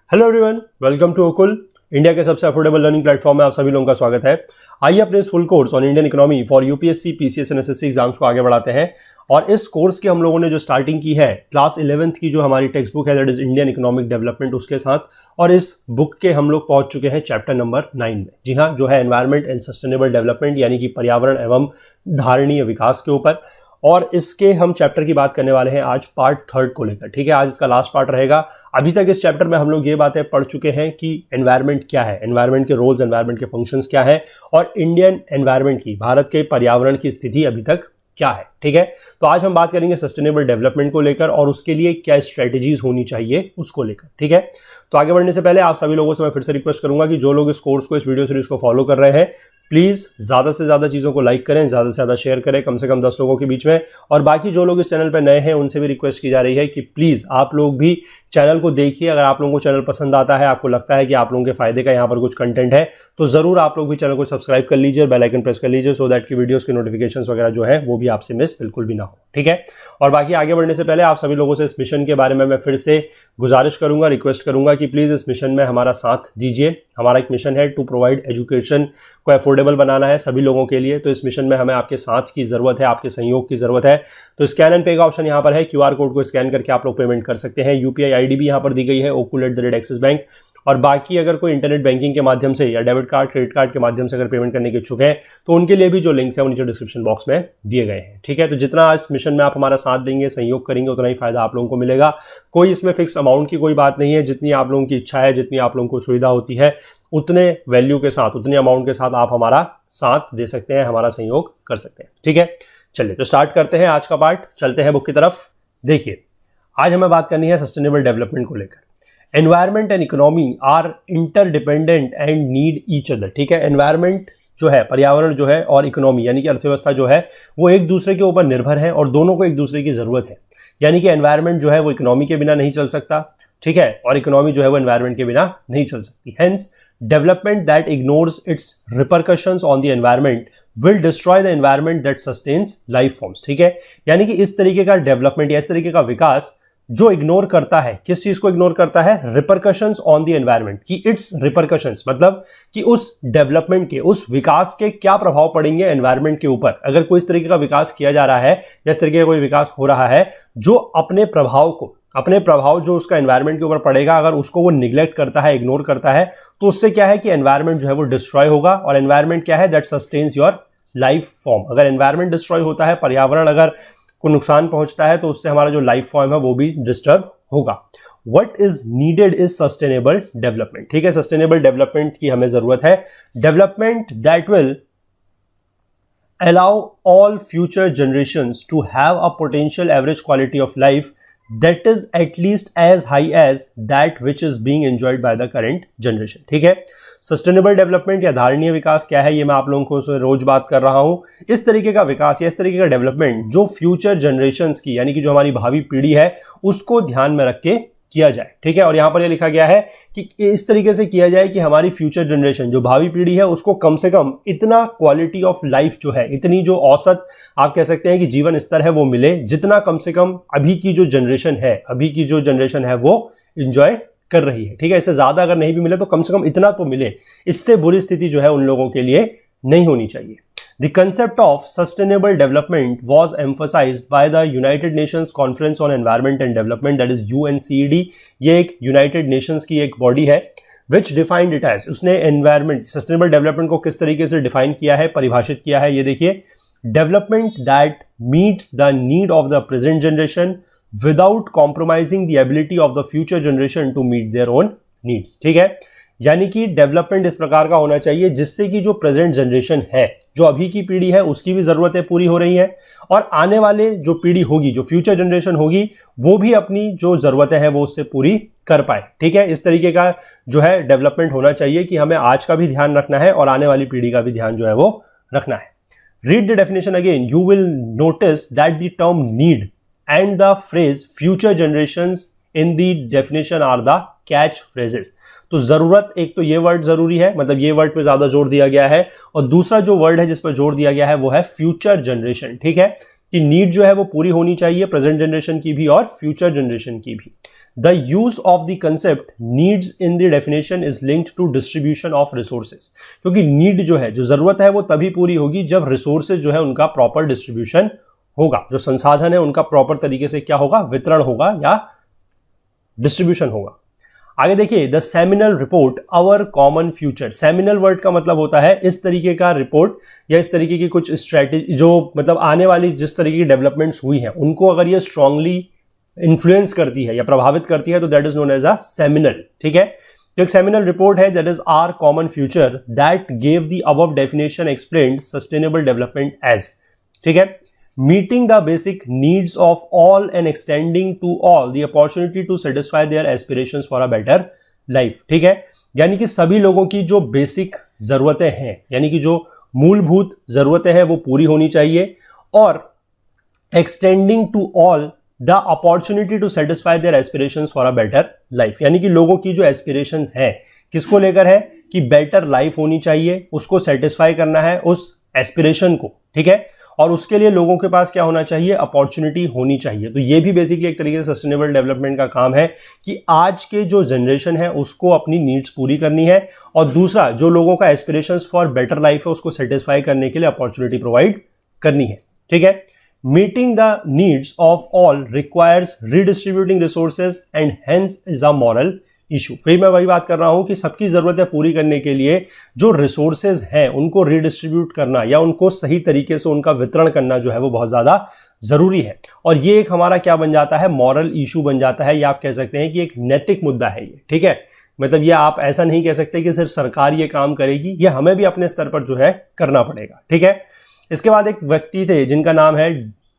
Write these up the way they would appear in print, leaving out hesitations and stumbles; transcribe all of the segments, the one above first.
Hello everyone, welcome to Okul, India के सबसे affordable learning platform में आप सभी लोगों का स्वागत है। आइए अपने इस full course on Indian economy for UPSC, PCS and SSC exams को आगे बढ़ाते हैं। और इस कोर्स की हम लोगों ने जो स्टार्टिंग की है क्लास 11th की जो हमारी टेक्स्ट बुक है that is Indian economic development उसके साथ, और इस बुक के हम लोग पहुंच चुके हैं चैप्टर नंबर 9 में। जी हाँ, जो है एनवायरमेंट एंड सस्टेनेबल डेवलपमेंट यानी कि पर्यावरण एवं धारणीय विकास के ऊपर। और इसके हम चैप्टर की बात करने वाले हैं आज पार्ट 3 को लेकर। ठीक है, आज इसका लास्ट पार्ट रहेगा। अभी तक इस चैप्टर में हम लोग ये बातें पढ़ चुके हैं कि एनवायरनमेंट क्या है, एनवायरनमेंट के रोल्स, एनवायरनमेंट के फंक्शंस क्या है, और इंडियन एनवायरनमेंट की, भारत के पर्यावरण की स्थिति अभी तक क्या है। ठीक है, तो आज हम बात करेंगे सस्टेनेबल डेवलपमेंट को लेकर और उसके लिए क्या स्ट्रेटेजीज होनी चाहिए उसको लेकर। ठीक है, तो आगे बढ़ने से पहले आप सभी लोगों से मैं फिर से रिक्वेस्ट करूंगा कि जो लोग इस कोर्स को, इस वीडियो सीरीज को फॉलो कर रहे हैं, प्लीज ज्यादा से ज्यादा चीजों को लाइक करें, ज्यादा से ज्यादा शेयर करें, कम से कम 10 लोगों के बीच में। और बाकी जो लोग इस चैनल पर नए हैं उनसे भी रिक्वेस्ट की जा रही है कि प्लीज आप लोग भी चैनल को देखिए। अगर आप लोगों को चैनल पसंद आता है, आपको लगता है कि आप लोगों के फायदे का यहाँ पर कुछ कंटेंट है, तो जरूर आप लोग भी चैनल को सब्सक्राइब कर लीजिए, बेल आइकन प्रेस कर लीजिए, सो दैट की वीडियोस की नोटिफिकेशंस वगैरह जो है वो भी आपसे मिस बिल्कुल भी ना हो। ठीक है, और बाकी आगे बढ़ने से पहले आप सभी लोगों से इस मिशन के बारे में मैं फिर से गुजारिश करूंगा, रिक्वेस्ट करूंगा कि प्लीज इस मिशन में हमारा साथ दीजिए। हमारा एक मिशन है टू प्रोवाइड एजुकेशन को अफोर्डेबल बनाना है सभी लोगों के लिए। तो इस मिशन में हमें आपके साथ की जरूरत है, आपके सहयोग की जरूरत है। तो स्कैन एंड पे का ऑप्शन यहाँ पर है, क्यूआर कोड को स्कैन करके आप लोग पेमेंट कर सकते हैं। यूपीआई आईडी भी यहाँ पर दी गई है, okul@axis बैंक। और बाकी अगर कोई इंटरनेट बैंकिंग के माध्यम से या डेबिट कार्ड, क्रेडिट कार्ड के माध्यम से अगर पेमेंट करने के इच्छुक हैं तो उनके लिए भी जो लिंक्स हैं वो नीचे डिस्क्रिप्शन बॉक्स में दिए गए हैं। ठीक है, तो जितना इस मिशन में आप हमारा साथ देंगे, सहयोग करेंगे, उतना ही फायदा आप लोगों को मिलेगा। कोई इसमें फिक्स अमाउंट की कोई बात नहीं है, जितनी आप लोगों की इच्छा है, जितनी आप लोगों को सुविधा होती है, उतने वैल्यू के साथ, उतने अमाउंट के साथ आप हमारा साथ दे सकते हैं, हमारा सहयोग कर सकते हैं। ठीक है, चलिए तो स्टार्ट करते हैं आज का पार्ट, चलते हैं बुक की तरफ। देखिए, आज हमें बात करनी है सस्टेनेबल डेवलपमेंट को लेकर। Environment and economy are interdependent and need each other. ठीक है, एनवायरमेंट जो है, पर्यावरण जो है, और इकोनॉमी यानी कि अर्थव्यवस्था जो है, वो एक दूसरे के ऊपर निर्भर है और दोनों को एक दूसरे की जरूरत है। यानी कि एनवायरमेंट जो है वो इकोनॉमी के बिना नहीं चल सकता। ठीक है, और इकोनॉमी जो है वो एनवायरमेंट के बिना नहीं चल सकती। Hence development that ignores it's repercussions on the environment will destroy the environment that sustains life forms. ठीक है, यानी कि इस तरीके का डेवलपमेंट या इस तरीके का विकास जो इग्नोर करता है, किस चीज को इग्नोर करता है? रिपरकशंस ऑन द एनवायरमेंट, कि इट्स रिपरकशंस मतलब कि उस डेवलपमेंट के, उस विकास के क्या प्रभाव पड़ेंगे एनवायरमेंट के ऊपर। अगर कोई इस तरीके का विकास किया जा रहा है या इस तरीके का कोई विकास हो रहा है जो अपने प्रभाव जो उसका एनवायरमेंट के ऊपर पड़ेगा, अगर उसको वो निग्लेक्ट करता है, इग्नोर करता है, तो उससे क्या है कि एनवायरमेंट जो है वो डिस्ट्रॉय होगा। और एनवायरमेंट क्या है? That sustains your life form. अगर एनवायरमेंट डिस्ट्रॉय होता है, पर्यावरण अगर को नुकसान पहुंचता है, तो उससे हमारा जो लाइफ फॉर्म है वो भी डिस्टर्ब होगा। What is needed is sustainable development. ठीक है, सस्टेनेबल डेवलपमेंट की हमें जरूरत है। Development that will allow all future generations to have a potential average quality of life that is at least as high as that which is being enjoyed by the current generation। ठीक है, sustainable development या धारणीय विकास क्या है, ये मैं आप लोगों को रोज बात कर रहा हूं। इस तरीके का विकास या इस तरीके का डेवलपमेंट जो फ्यूचर जनरेशंस की, यानी कि जो हमारी भावी पीढ़ी है, उसको ध्यान में रख के किया जाए। ठीक है, और यहां पर यह लिखा गया है कि इस तरीके से किया जाए कि हमारी फ्यूचर जनरेशन, जो भावी पीढ़ी है, उसको कम से कम इतना क्वालिटी ऑफ लाइफ जो है, इतनी जो औसत आप कह सकते हैं कि जीवन स्तर है वो मिले, जितना कम से कम अभी की जो जनरेशन है वो एंजॉय कर रही है। ठीक है, इससे ज्यादा अगर नहीं भी मिले तो कम से कम इतना तो मिले। इससे बुरी स्थिति जो है उन लोगों के लिए नहीं होनी चाहिए। The concept of sustainable development was emphasized by the United Nations Conference on Environment and Development, that is UNCED। ये एक United Nations की एक बॉडी है which defined it as, उसने environment, sustainable development को किस तरीके से डिफाइन किया है, परिभाषित किया है। ये देखिए, development that meets the need of the present generation without compromising the ability of the future generation to meet their own needs। ठीक है, यानी कि डेवलपमेंट इस प्रकार का होना चाहिए जिससे कि जो प्रेजेंट जनरेशन है, जो अभी की पीढ़ी है, उसकी भी जरूरतें पूरी हो रही हैं, और आने वाले जो पीढ़ी होगी, जो फ्यूचर जनरेशन होगी, वो भी अपनी जो जरूरतें हैं वो उससे पूरी कर पाए। ठीक है, इस तरीके का जो है डेवलपमेंट होना चाहिए कि हमें आज का भी ध्यान रखना है और आने वाली पीढ़ी का भी ध्यान जो है वो रखना है। Read the definition again, you will notice that the term need and the phrase future generations in the definition are the catch phrases. तो जरूरत, एक तो ये वर्ड जरूरी है, मतलब ये वर्ड पे ज्यादा जोर दिया गया है, और दूसरा जो वर्ड है जिस पर जोर दिया गया है वो है फ्यूचर जनरेशन। ठीक है, कि नीड जो है वो पूरी होनी चाहिए, प्रेजेंट जनरेशन की भी और फ्यूचर जनरेशन की भी। The use of the concept needs in the definition is linked to distribution of resources, क्योंकि नीड जो है, जो जरूरत है, वो तभी पूरी होगी जब रिसोर्सेज जो है उनका प्रॉपर डिस्ट्रीब्यूशन होगा, जो संसाधन है उनका प्रॉपर तरीके से क्या होगा, वितरण होगा या डिस्ट्रीब्यूशन होगा। आगे देखिए, the seminal report our common future. Seminal word का मतलब होता है इस तरीके का रिपोर्ट या इस तरीके की कुछ स्ट्रेटेजी, जो मतलब आने वाली जिस तरीके की डेवलपमेंट्स हुई हैं उनको अगर ये स्ट्रांगली इन्फ्लुएंस करती है या प्रभावित करती है तो that is known as a seminal. ठीक है, तो एक सेमिनल रिपोर्ट है that is our common future that gave the above definition explained sustainable development as. ठीक है, meeting the basic needs of all and extending to all the opportunity to satisfy their aspirations for a better life। ठीक है, यानी कि सभी लोगों की जो बेसिक जरूरतें हैं, यानी कि जो मूलभूत जरूरतें हैं वो पूरी होनी चाहिए, और extending to all the opportunity to satisfy their aspirations for a better life, यानी कि लोगों की जो एस्पिरेशंस हैं किसको लेकर है कि बेटर लाइफ होनी चाहिए, उसको सेटिस्फाई करना है उस एस्पिरेशन को। ठीक है, और उसके लिए लोगों के पास क्या होना चाहिए, अपॉर्चुनिटी होनी चाहिए। तो ये भी बेसिकली एक तरीके से सस्टेनेबल डेवलपमेंट का काम है कि आज के जो जनरेशन है उसको अपनी नीड्स पूरी करनी है, और दूसरा जो लोगों का एस्पिरेशंस फॉर बेटर लाइफ है उसको सेटिस्फाई करने के लिए अपॉर्चुनिटी प्रोवाइड करनी है। ठीक है, meeting the needs of all requires redistributing resources and hence is a moral issue. फिर मैं वही बात कर रहा हूं कि सबकी जरूरतें पूरी करने के लिए जो रिसोर्सेज हैं उनको रीडिस्ट्रीब्यूट करना या उनको सही तरीके से उनका वितरण करना जो है वो बहुत ज्यादा जरूरी है, और ये एक हमारा क्या बन जाता है, मॉरल इशू बन जाता है, या आप कह सकते हैं कि एक नैतिक मुद्दा है ये। ठीक है, मतलब ये आप ऐसा नहीं कह सकते कि सिर्फ सरकार ये काम करेगी, ये हमें भी अपने स्तर पर जो है करना पड़ेगा। ठीक है, इसके बाद एक व्यक्ति थे जिनका नाम है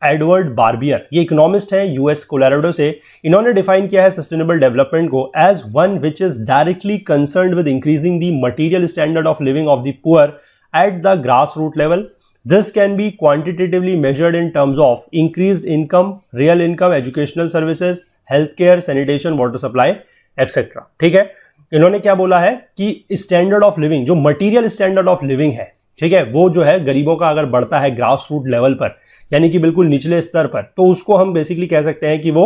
एडवर्ड बार्बियर, ये इकोनॉमिस्ट है यूएस कोलोराडो से। इन्होंने डिफाइन किया है सस्टेनेबल डेवलपमेंट को as one which is directly concerned with increasing the material standard of living of the poor at the grass root level. This can be quantitatively measured in terms of increased income, real income, educational services, health care, sanitation, water supply etcetera. ठीक है, इन्होंने क्या बोला है कि standard of living, जो material standard of living है, ठीक है, वो जो है गरीबों का अगर बढ़ता है ग्रास रूट लेवल पर, यानी कि बिल्कुल निचले स्तर पर, तो उसको हम बेसिकली कह सकते हैं कि वो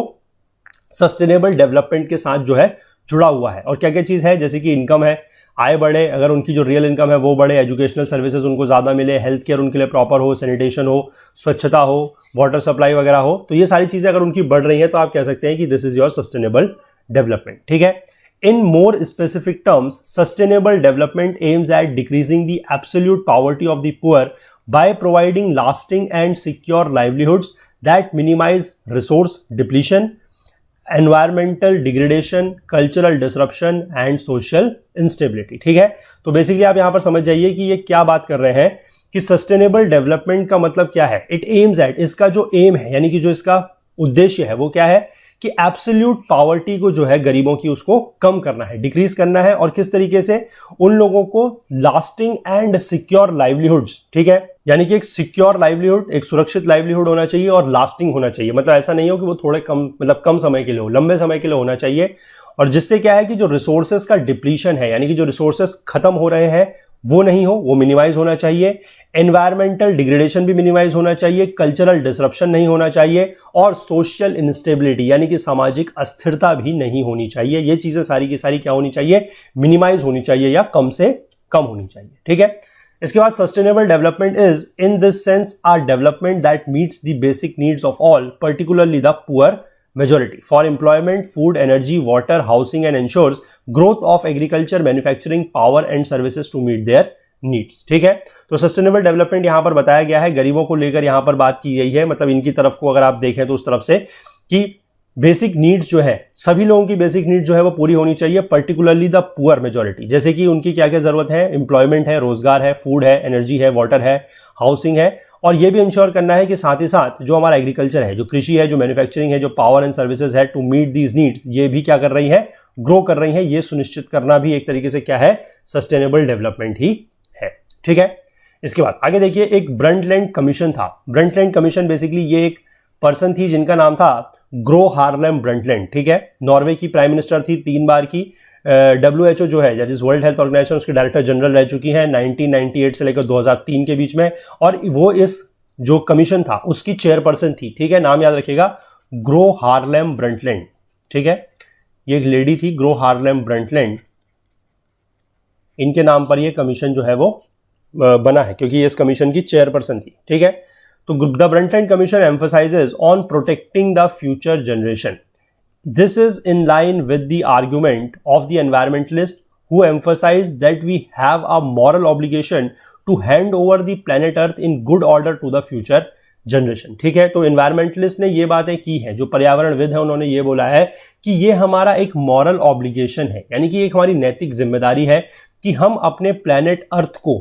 सस्टेनेबल डेवलपमेंट के साथ जो है जुड़ा हुआ है। और क्या क्या चीज है, जैसे कि इनकम है, आय बढ़े, अगर उनकी जो रियल इनकम है वो बढ़े, एजुकेशनल सर्विसेज उनको ज्यादा मिले, हेल्थ केयर उनके लिए प्रॉपर हो, सैनिटेशन हो, स्वच्छता हो, वाटर सप्लाई वगैरह हो, तो ये सारी चीजें अगर उनकी बढ़ रही हैं तो आप कह सकते हैं कि this is your sustainable development. ठीक है, in more specific terms, sustainable development aims at decreasing the absolute poverty of the poor by providing lasting and secure livelihoods that minimize resource depletion, environmental degradation, cultural disruption and social instability। ठीक है, तो basically आप यहां पर समझ जाइए कि ये क्या बात कर रहे हैं कि सस्टेनेबल डेवलपमेंट का मतलब क्या है। इट एम्स एट, इसका जो एम है यानी कि जो इसका उद्देश्य है वो क्या है कि एब्सोल्यूट पॉवर्टी को जो है गरीबों की उसको कम करना है, डिक्रीज करना है, और किस तरीके से, उन लोगों को लास्टिंग एंड सिक्योर लाइवलीहुड्स। ठीक है, यानी कि एक सिक्योर लाइवलीहुड, एक सुरक्षित लाइवलीहुड होना चाहिए और लास्टिंग होना चाहिए। मतलब ऐसा नहीं हो कि वो थोड़े कम, मतलब कम समय के लिए हो, लंबे समय के लिए होना चाहिए, और जिससे क्या है कि जो रिसोर्सेज का डिप्लीशन है, यानी कि जो रिसोर्सेज खत्म हो रहे हैं वो नहीं हो, वो मिनिमाइज होना चाहिए। एनवायरमेंटल डिग्रेडेशन भी मिनिमाइज होना चाहिए, कल्चरल डिसरप्शन नहीं होना चाहिए, और सोशल इंस्टेबिलिटी यानी कि सामाजिक अस्थिरता भी नहीं होनी चाहिए। ये चीजें सारी की सारी क्या होनी चाहिए, मिनिमाइज होनी चाहिए या कम से कम होनी चाहिए। ठीक है, इसके बाद sustainable development is in this sense are development that meets the basic needs of all, particularly the poor majority for employment, food, energy, water, housing and ensures growth of agriculture, manufacturing, power and services to meet their needs। ठीक है, तो sustainable development यहां पर बताया गया है, गरीबों को लेकर यहां पर बात की गई है, मतलब इनकी तरफ को अगर आप देखें तो उस तरफ से कि बेसिक नीड्स जो है, सभी लोगों की बेसिक नीड्स जो है वो पूरी होनी चाहिए, पर्टिकुलरली द पुअर मेजॉरिटी। जैसे कि उनकी क्या क्या जरूरत है, एम्प्लॉयमेंट है, रोजगार है, फूड है, एनर्जी है, वाटर है, हाउसिंग है, और ये भी इंश्योर करना है कि साथ ही साथ जो हमारा एग्रीकल्चर है, जो कृषि है, जो मैन्युफैक्चरिंग है, जो पावर एंड सर्विसेज है, टू मीट दीज नीड्स, ये भी क्या कर रही है, ग्रो कर रही है। ये सुनिश्चित करना भी एक तरीके से क्या है, सस्टेनेबल डेवलपमेंट ही है। ठीक है, इसके बाद आगे देखिए, एक ब्रंटलैंड कमीशन था। ब्रंटलैंड कमीशन बेसिकली ये एक पर्सन थी जिनका नाम था ग्रो हार्लेम ब्रंटलैंड। ठीक है, नॉर्वे की प्राइम मिनिस्टर थी 3 बार की, WHO जो है, that is World Health Organization, उसकी डायरेक्टर जनरल रह चुकी है 1998 से लेकर 2003 के बीच में, और वो इस जो कमीशन था उसकी चेयरपर्सन थी। ठीक है, नाम याद रखिएगा, ग्रो हार्लेम ब्रंटलैंड। ठीक है, ये एक लेडी थी, ग्रो हार्लेम ब्रंटलैंड, इनके नाम पर ये कमीशन जो है वो बना है, क्योंकि ये इस कमीशन की चेयरपर्सन थी। ठीक है, तो the Brundtland commission emphasises on protecting the future generation. This is in line with the argument of the environmentalist who emphasize that we have a moral obligation to hand over the planet Earth in good order to the future generation। ठीक है, तो environmentalist ने ये बातें की हैं, जो पर्यावरणविद है उन्होंने ये बोला है कि ये हमारा एक मॉरल ऑब्लिगेशन है, यानी कि एक हमारी नैतिक जिम्मेदारी है कि हम अपने प्लेनेट अर्थ को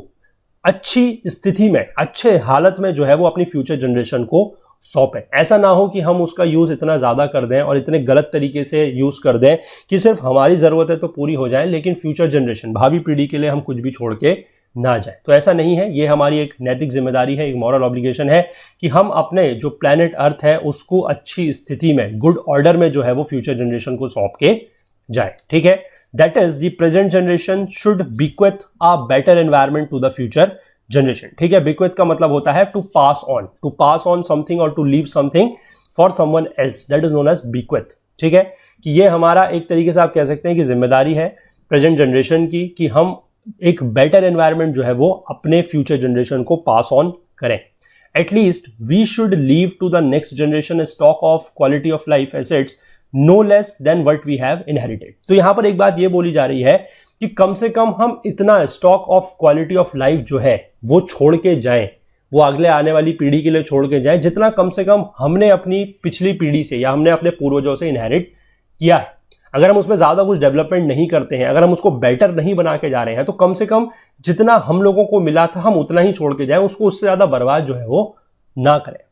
अच्छी स्थिति में, अच्छे हालत में जो है वो अपनी फ्यूचर जनरेशन को सौंपें। ऐसा ना हो कि हम उसका यूज इतना ज्यादा कर दें और इतने गलत तरीके से यूज कर दें कि सिर्फ हमारी जरूरत है तो पूरी हो जाए, लेकिन फ्यूचर जनरेशन, भावी पीढ़ी के लिए हम कुछ भी छोड़ के ना जाए। तो ऐसा नहीं है, ये हमारी एक नैतिक जिम्मेदारी है, एक मॉरल ऑब्लिगेशन है कि हम अपने जो प्लेनेट अर्थ है उसको अच्छी स्थिति में, गुड ऑर्डर में जो है वो फ्यूचर जनरेशन को सौंप के जाए। ठीक है, that is the present generation should bequeath a better environment to the future generation. ठीक है, bequeath का मतलब होता है टू पास ऑन समथिंग और to leave something for someone else, that is known as bequeath। ठीक है, कि ये हमारा एक तरीके से आप कह सकते हैं कि जिम्मेदारी है प्रेजेंट जनरेशन की कि हम एक बेटर एनवायरनमेंट जो है वो अपने फ्यूचर जनरेशन को पास ऑन करें। At least we should leave to the next generation stock of quality of life assets no less than what we have inherited. तो यहां पर एक बात ये बोली जा रही है कि कम से कम हम इतना stock of quality of life जो है वो छोड़ के जाएं, वो अगले आने वाली पीढ़ी के लिए छोड़ के जाएं, जितना कम से कम हमने अपनी पिछली पीढ़ी से या हमने अपने पूर्वजों से इनहेरिट किया है। अगर हम उसमें ज्यादा कुछ डेवलपमेंट नहीं करते हैं, अगर हम उसको बेटर नहीं बना के जा रहे हैं, तो कम से कम जितना हम लोगों को मिला था हम उतना ही छोड़ के जाएं, उसको उससे ज्यादा बर्बाद जो है वो ना करें।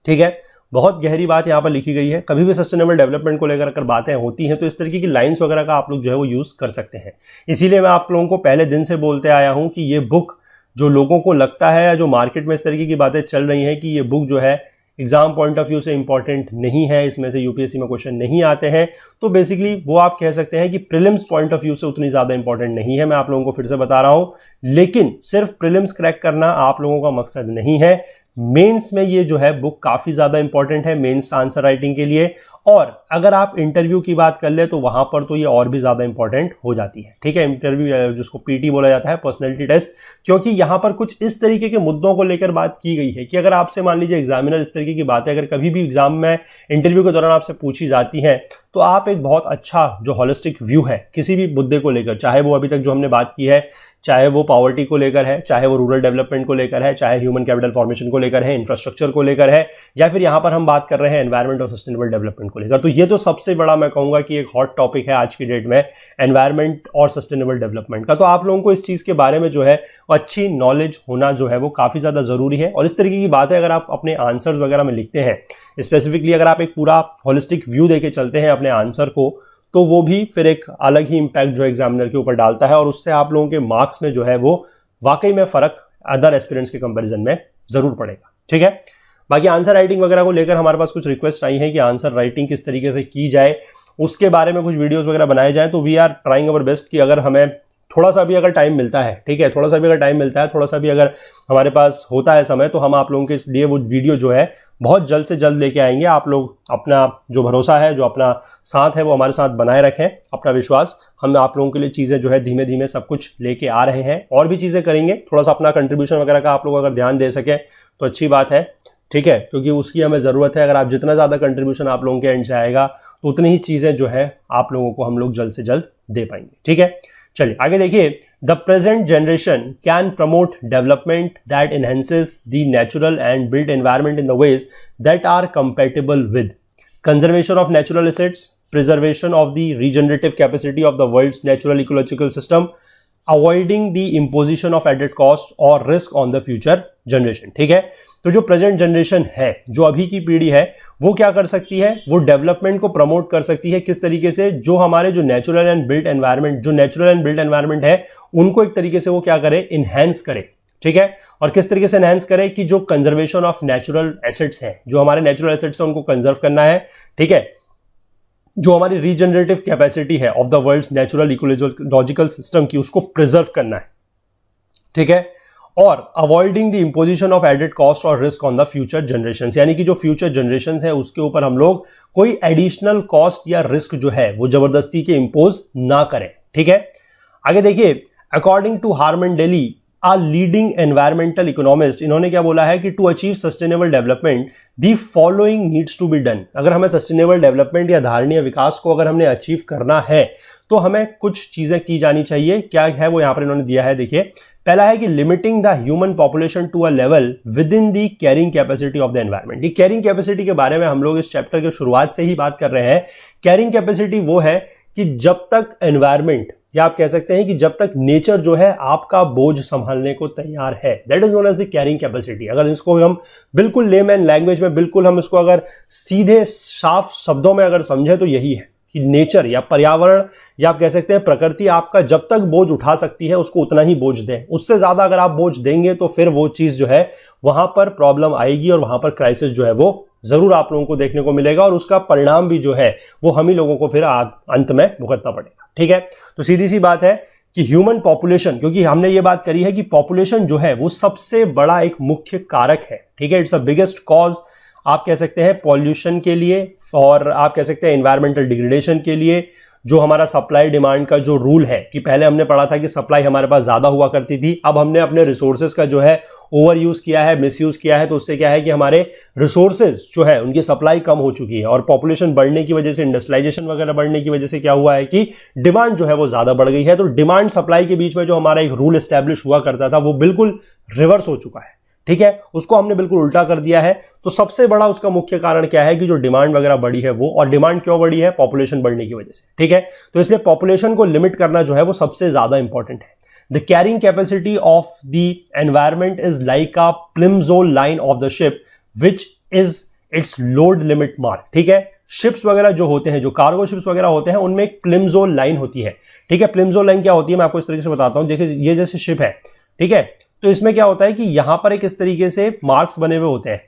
ठीक है, बहुत गहरी बात यहां पर लिखी गई है। कभी भी सस्टेनेबल डेवलपमेंट को लेकर अगर बातें होती हैं तो इस तरीके की लाइंस वगैरह का आप लोग जो है वो यूज कर सकते हैं। इसीलिए मैं आप लोगों को पहले दिन से बोलते आया हूं कि ये बुक, जो लोगों को लगता है या जो मार्केट में इस तरीके की बातें चल रही हैं कि ये बुक जो है एग्जाम पॉइंट ऑफ व्यू से इंपॉर्टेंट नहीं है, इसमें से यूपीएससी में क्वेश्चन नहीं आते हैं, तो बेसिकली वो आप कह सकते हैं कि प्रीलिम्स पॉइंट ऑफ व्यू से उतनी ज्यादा इंपॉर्टेंट नहीं है। मैं आप लोगों को फिर से बता रहा हूं, लेकिन सिर्फ प्रीलिम्स क्रैक करना आप लोगों का मकसद नहीं है। मेंस में ये जो है बुक काफी ज्यादा इंपॉर्टेंट है मेंस आंसर राइटिंग के लिए, और अगर आप इंटरव्यू की बात कर ले तो वहां पर तो ये और भी ज्यादा इंपॉर्टेंट हो जाती है। ठीक है, इंटरव्यू जिसको पीटी बोला जाता है, पर्सनैलिटी टेस्ट, क्योंकि यहां पर कुछ इस तरीके के मुद्दों को लेकर बात की गई है कि अगर आपसे मान लीजिए एग्जामिनर इस तरीके की बातें अगर कभी भी एग्जाम में इंटरव्यू के दौरान आपसे पूछी जाती है तो आप एक बहुत अच्छा जो होलिस्टिक व्यू है किसी भी मुद्दे को लेकर, चाहे वो अभी तक जो हमने बात की है, चाहे वो पॉवर्टी को लेकर है, चाहे वो रूरल डेवलपमेंट को लेकर है, चाहे ह्यूमन कैपिटल फॉर्मेशन को लेकर है, इंफ्रास्ट्रक्चर को लेकर है, या फिर यहां पर हम बात कर रहे हैं एनवायरमेंट और सस्टेनेबल डेवलपमेंट को लेकर, तो ये तो सबसे बड़ा मैं कहूंगा कि एक हॉट टॉपिक है आज की डेट में, एनवायरमेंट और सस्टेनेबल डेवलपमेंट का। तो आप लोगों को इस चीज के बारे में जो है अच्छी नॉलेज होना जो है वो काफी ज्यादा जरूरी है। और इस तरीके की बातें अगर आप अपने आंसर्स वगैरह में लिखते हैं, स्पेसिफिकली अगर आप एक पूरा होलिस्टिक व्यू देके चलते हैं अपने आंसर को, तो वो भी फिर एक अलग ही इंपैक्ट जो एग्जामिनर के ऊपर डालता है और उससे आप लोगों के मार्क्स में जो है वो वाकई में फर्क अदर एस्पिरेंट्स के कंपैरिजन में जरूर पड़ेगा। ठीक है, बाकी आंसर राइटिंग वगैरह को लेकर हमारे पास कुछ रिक्वेस्ट आई है कि आंसर राइटिंग किस तरीके से की जाए, उसके बारे में कुछ वीडियोस वगैरह बनाए जाए। तो we are trying our best कि अगर हमें थोड़ा सा भी अगर टाइम मिलता है, ठीक है, थोड़ा सा भी अगर टाइम मिलता है, थोड़ा सा भी अगर हमारे पास होता है समय, तो हम आप लोगों के लिए वो वीडियो जो है बहुत जल्द से जल्द लेके आएंगे। आप लोग अपना जो भरोसा है, जो अपना साथ है, वो हमारे साथ बनाए रखें, अपना विश्वास। हम आप लोगों के लिए चीज़ें जो है धीमे धीमे सब कुछ लेके आ रहे हैं, और भी चीज़ें करेंगे। थोड़ा सा अपना कंट्रीब्यूशन वगैरह का आप लोग अगर ध्यान दे सकें तो अच्छी बात है। ठीक है, क्योंकि उसकी हमें ज़रूरत है। अगर आप जितना ज़्यादा कंट्रीब्यूशन आप लोगों के एंड से आएगा तो उतनी ही चीज़ें जो है आप लोगों को हम लोग जल्द से जल्द दे पाएंगे। ठीक है, चलिए आगे देखिए। The present generation can promote development that enhances the natural and built environment in the ways that are compatible with conservation of natural assets, preservation of the regenerative capacity of the world's natural ecological system, avoiding the imposition of added cost और risk on the future generation. ठीक है, तो जो present generation है, जो अभी की पीढ़ी है, वो क्या कर सकती है, वो डेवलपमेंट को प्रमोट कर सकती है। किस तरीके से, जो हमारे जो नेचुरल एंड बिल्ट एनवायरनमेंट है उनको एक तरीके से वो क्या करे, इनहेंस करे। ठीक है, और किस तरीके से एनहेंस करे कि जो कंजर्वेशन ऑफ नेचुरल एसेट्स हैं, जो हमारे नेचुरल एसेट्स हैं उनको कंजर्व करना है। ठीक है, जो हमारी रीजनरेटिव कैपेसिटी है of the world's natural ecological system की, उसको प्रिजर्व करना है। ठीक है, और avoiding the imposition of added cost और risk on the future generations, यानी कि जो फ्यूचर जनरेशंस है उसके ऊपर हम लोग कोई एडिशनल कॉस्ट या रिस्क जो है वो जबरदस्ती के इंपोज ना करें। ठीक है, आगे देखिए, according to Herman Daly, a leading environmental economist, इन्होंने क्या बोला है कि to achieve sustainable development the following needs to be done. अगर हमें सस्टेनेबल डेवलपमेंट या धारणीय विकास को अगर हमने अचीव करना है तो हमें कुछ चीजें की जानी चाहिए। क्या है वो यहां पर इन्होंने दिया है, देखिए, पहला है कि limiting the human population to a level within the carrying capacity of the environment. ये कैरिंग कैपेसिटी के बारे में हम लोग इस चैप्टर के शुरुआत से ही बात कर रहे हैं। कैरिंग कैपेसिटी वो है कि जब तक एनवायरमेंट, या आप कह सकते हैं कि जब तक नेचर जो है आपका बोझ संभालने को तैयार है, that is known as the carrying capacity. अगर इसको हम बिल्कुल लेमैन लैंग्वेज में, बिल्कुल हम इसको अगर सीधे साफ शब्दों में अगर समझे तो यही है कि नेचर या पर्यावरण या आप कह सकते हैं प्रकृति आपका जब तक बोझ उठा सकती है उसको उतना ही बोझ दें। उससे ज्यादा अगर आप बोझ देंगे तो फिर वो चीज जो है वहां पर प्रॉब्लम आएगी और वहां पर क्राइसिस जो है वो जरूर आप लोगों को देखने को मिलेगा और उसका परिणाम भी जो है वो हम ही लोगों को फिर अंत में भुगतना पड़ेगा। ठीक है, तो सीधी सी बात है कि ह्यूमन पॉपुलेशन, क्योंकि हमने ये बात करी है कि पॉपुलेशन जो है वो सबसे बड़ा एक मुख्य कारक है। ठीक है, इट्स अ बिगेस्ट कॉज आप कह सकते हैं पॉल्यूशन के लिए और आप कह सकते हैं एनवायरमेंटल डिग्रेडेशन के लिए। जो हमारा सप्लाई डिमांड का जो रूल है कि पहले हमने पढ़ा था कि सप्लाई हमारे पास ज्यादा हुआ करती थी, अब हमने अपने रिसोर्सेज का जो है ओवर यूज किया है, मिस यूज किया है, तो उससे क्या है कि हमारे रिसोर्सेज जो है उनकी सप्लाई कम हो चुकी है और पॉपुलेशन बढ़ने की वजह से, इंडस्ट्रियलाइजेशन वगैरह बढ़ने की वजह से क्या हुआ है कि डिमांड जो है वो ज्यादा बढ़ गई है। तो डिमांड सप्लाई के बीच में जो हमारा एक रूल एस्टैब्लिश हुआ करता था वो बिल्कुल रिवर्स हो चुका है। ठीक है, उसको हमने बिल्कुल उल्टा कर दिया है। तो सबसे बड़ा उसका मुख्य कारण क्या है कि जो डिमांड वगैरह बढ़ी है वो, और डिमांड क्यों बढ़ी है, पॉपुलेशन बढ़ने की वजह से। ठीक है, तो इसलिए पॉपुलेशन को लिमिट करना जो है वो सबसे ज्यादा इंपॉर्टेंट है। The carrying capacity of the environment is like a Plimsoll line of the ship which is its load limit mark. ठीक है, शिप्स वगैरह जो होते हैं, जो कार्गो शिप्स वगैरह होते हैं, उनमें एक प्लिम्सोल लाइन होती है। ठीक है, प्लिम्सोल लाइन क्या होती है मैं आपको इस तरीके से बताता हूं। देखिए, ये जैसे शिप है, ठीक है, तो इसमें क्या होता है कि यहां पर एक इस तरीके से मार्क्स बने हुए होते हैं,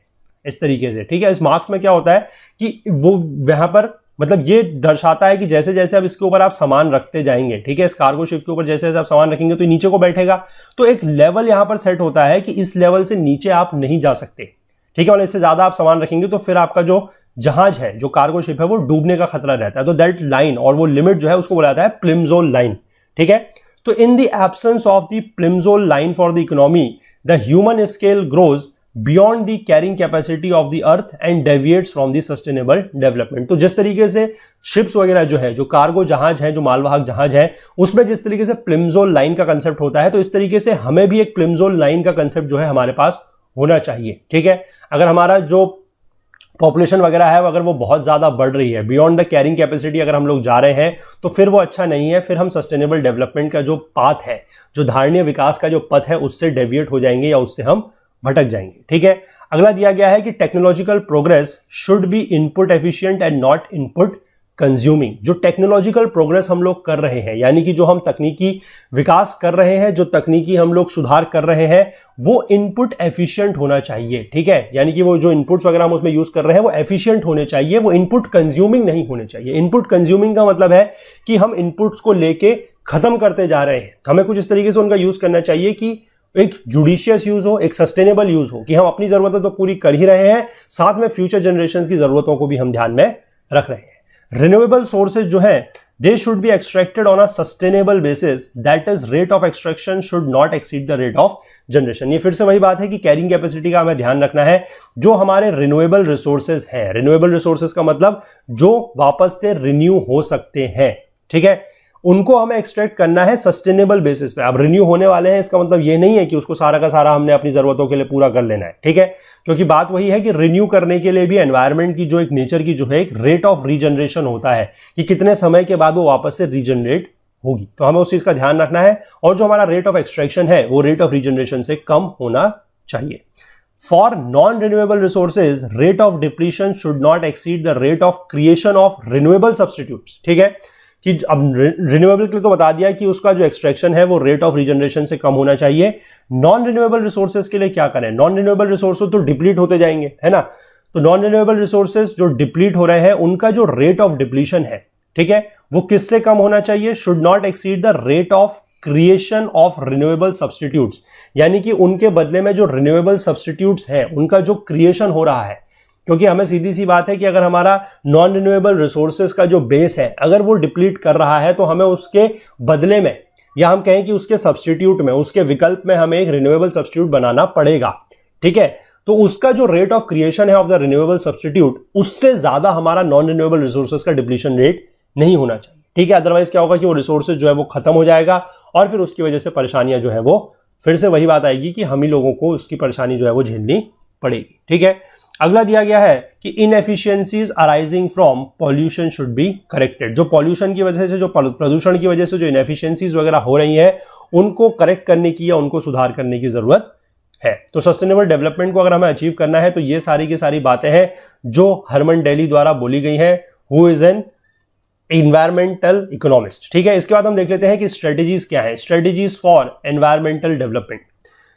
इस तरीके से। ठीक है, इस मार्क्स में क्या होता है कि वो वहां पर मतलब ये दर्शाता है कि जैसे जैसे अब इसके ऊपर आप सामान रखते जाएंगे, ठीक है, इस कार्गो शिप के ऊपर जैसे जैसे आप सामान रखेंगे तो नीचे को बैठेगा, तो एक लेवल यहां पर सेट होता है कि इस लेवल से नीचे आप नहीं जा सकते। ठीक है, और इससे ज्यादा आप सामान रखेंगे तो फिर आपका जो जहाज है, जो कार्गो शिप है, वो डूबने का खतरा रहता है। तो दैट लाइन और वो लिमिट जो है उसको बोला जाता है प्लिम्सोल लाइन। ठीक है, तो in the absence of the Plimsoll line for the economy, the human scale grows beyond the carrying capacity of the earth and deviates from the sustainable development. तो जिस तरीके से शिप्स वगैरह जो है, जो कार्गो जहाज है, जो मालवाहक जहाज है, उसमें जिस तरीके से प्लिम्सोल लाइन का कंसेप्ट होता है, तो इस तरीके से हमें भी एक प्लिम्सोल लाइन का कंसेप्ट जो है हमारे पास होना चाहिए। ठीक है, अगर हमारा जो पॉपुलेशन वगैरह है अगर वो बहुत ज्यादा बढ़ रही है, बियॉन्ड द कैरिंग कैपेसिटी अगर हम लोग जा रहे हैं, तो फिर वो अच्छा नहीं है। फिर हम सस्टेनेबल डेवलपमेंट का जो पाथ है, जो धारणीय विकास का जो पथ है, उससे डेविएट हो जाएंगे या उससे हम भटक जाएंगे। ठीक है, अगला दिया गया है कि technological progress should be input efficient and not input consuming. जो टेक्नोलॉजिकल प्रोग्रेस हम लोग कर रहे हैं, यानी कि जो हम तकनीकी विकास कर रहे हैं, जो तकनीकी हम लोग सुधार कर रहे हैं, वो इनपुट एफिशिएंट होना चाहिए। ठीक है, यानी कि वो जो इनपुट्स वगैरह हम उसमें यूज कर रहे हैं वो एफिशिएंट होने चाहिए, वो इनपुट कंज्यूमिंग नहीं होने चाहिए। इनपुट कंज्यूमिंग का मतलब है कि हम इनपुट्स को लेके खत्म करते जा रहे हैं। हमें कुछ इस तरीके से उनका यूज करना चाहिए कि एक जुडिशियस यूज हो, एक सस्टेनेबल यूज हो, कि हम अपनी जरूरतें तो पूरी कर ही रहे हैं, साथ में फ्यूचर जनरेशन की जरूरतों को भी हम ध्यान में रख रहे हैं। रिन्यूएबल सोर्सेज जो है, they should be extracted on a sustainable basis, that is rate of extraction should not exceed the rate of generation. ये फिर से वही बात है कि कैरिंग कैपेसिटी का हमें ध्यान रखना है। जो हमारे रिन्यूएबल रिसोर्सेज हैं, रिन्यूएबल रिसोर्सेज का मतलब जो वापस से रिन्यू हो सकते हैं, ठीक है, उनको हमें एक्सट्रैक्ट करना है सस्टेनेबल बेसिस पे। अब रिन्यू होने वाले हैं, इसका मतलब ये नहीं है कि उसको सारा का सारा हमने अपनी जरूरतों के लिए पूरा कर लेना है। ठीक है, क्योंकि बात वही है कि रिन्यू करने के लिए भी एनवायरनमेंट की जो एक नेचर की जो है एक रेट ऑफ रीजनरेशन होता है कि कितने समय के बाद वो वापस से रीजनरेट होगी, तो हमें उस चीज का ध्यान रखना है। और जो हमारा रेट ऑफ एक्सट्रैक्शन है वो रेट ऑफ रीजनरेशन से कम होना चाहिए। For non renewable resources, rate of depletion should not exceed the rate of creation of renewable substitutes. ठीक है, कि अब रिन्यूएबल के लिए तो बता दिया कि उसका जो एक्सट्रैक्शन है वो रेट ऑफ रीजनरेशन से कम होना चाहिए। नॉन रिन्यूएबल रिसोर्सेज के लिए क्या करें, नॉन रिन्यूएबल रिसोर्सेज तो डिप्लीट होते जाएंगे, है ना, तो नॉन रिन्यूएबल रिसोर्सेज जो डिप्लीट हो रहे हैं उनका जो रेट ऑफ डिप्लीशन है, ठीक है, वो किससे कम होना चाहिए, should not exceed the rate of creation of renewable substitutes, यानी कि उनके बदले में जो रिन्यूएबल सब्स्टिट्यूट्स हैं उनका जो क्रिएशन हो रहा है। क्योंकि हमें सीधी सी बात है कि अगर हमारा नॉन रिन्यूएबल रिसोर्सेज का जो बेस है अगर वो डिप्लीट कर रहा है तो हमें उसके बदले में, या हम कहें कि उसके सब्स्टिट्यूट में, उसके विकल्प में हमें एक रिन्यूएबल सब्स्टिट्यूट बनाना पड़ेगा। ठीक है, तो उसका जो रेट ऑफ क्रिएशन है ऑफ द रिन्यूएबल सब्स्टिट्यूट, उससे ज्यादा हमारा नॉन रिन्यूएबल रिसोर्सेज का डिप्लीशन रेट नहीं होना चाहिए। ठीक है, अदरवाइज क्या होगा कि वो रिसोर्सेज जो है वो खत्म हो जाएगा और फिर उसकी वजह से परेशानियां जो है वो फिर से वही बात आएगी कि हम ही लोगों को उसकी परेशानी जो है वो झेलनी पड़ेगी। ठीक है, अगला दिया गया है कि inefficiencies arising from pollution should be corrected. जो पॉल्यूशन की वजह से, जो प्रदूषण की वजह से जो इनएफिशिएंसीज वगैरह हो रही है उनको करेक्ट करने की या उनको सुधार करने की जरूरत है। तो सस्टेनेबल डेवलपमेंट को अगर हमें अचीव करना है तो ये सारी की सारी बातें हैं जो हरमन डेली द्वारा बोली गई हैं, who is an environmental economist. ठीक है, इसके बाद हम देख लेते हैं कि स्ट्रेटेजीज क्या है। Strategies for environmental development.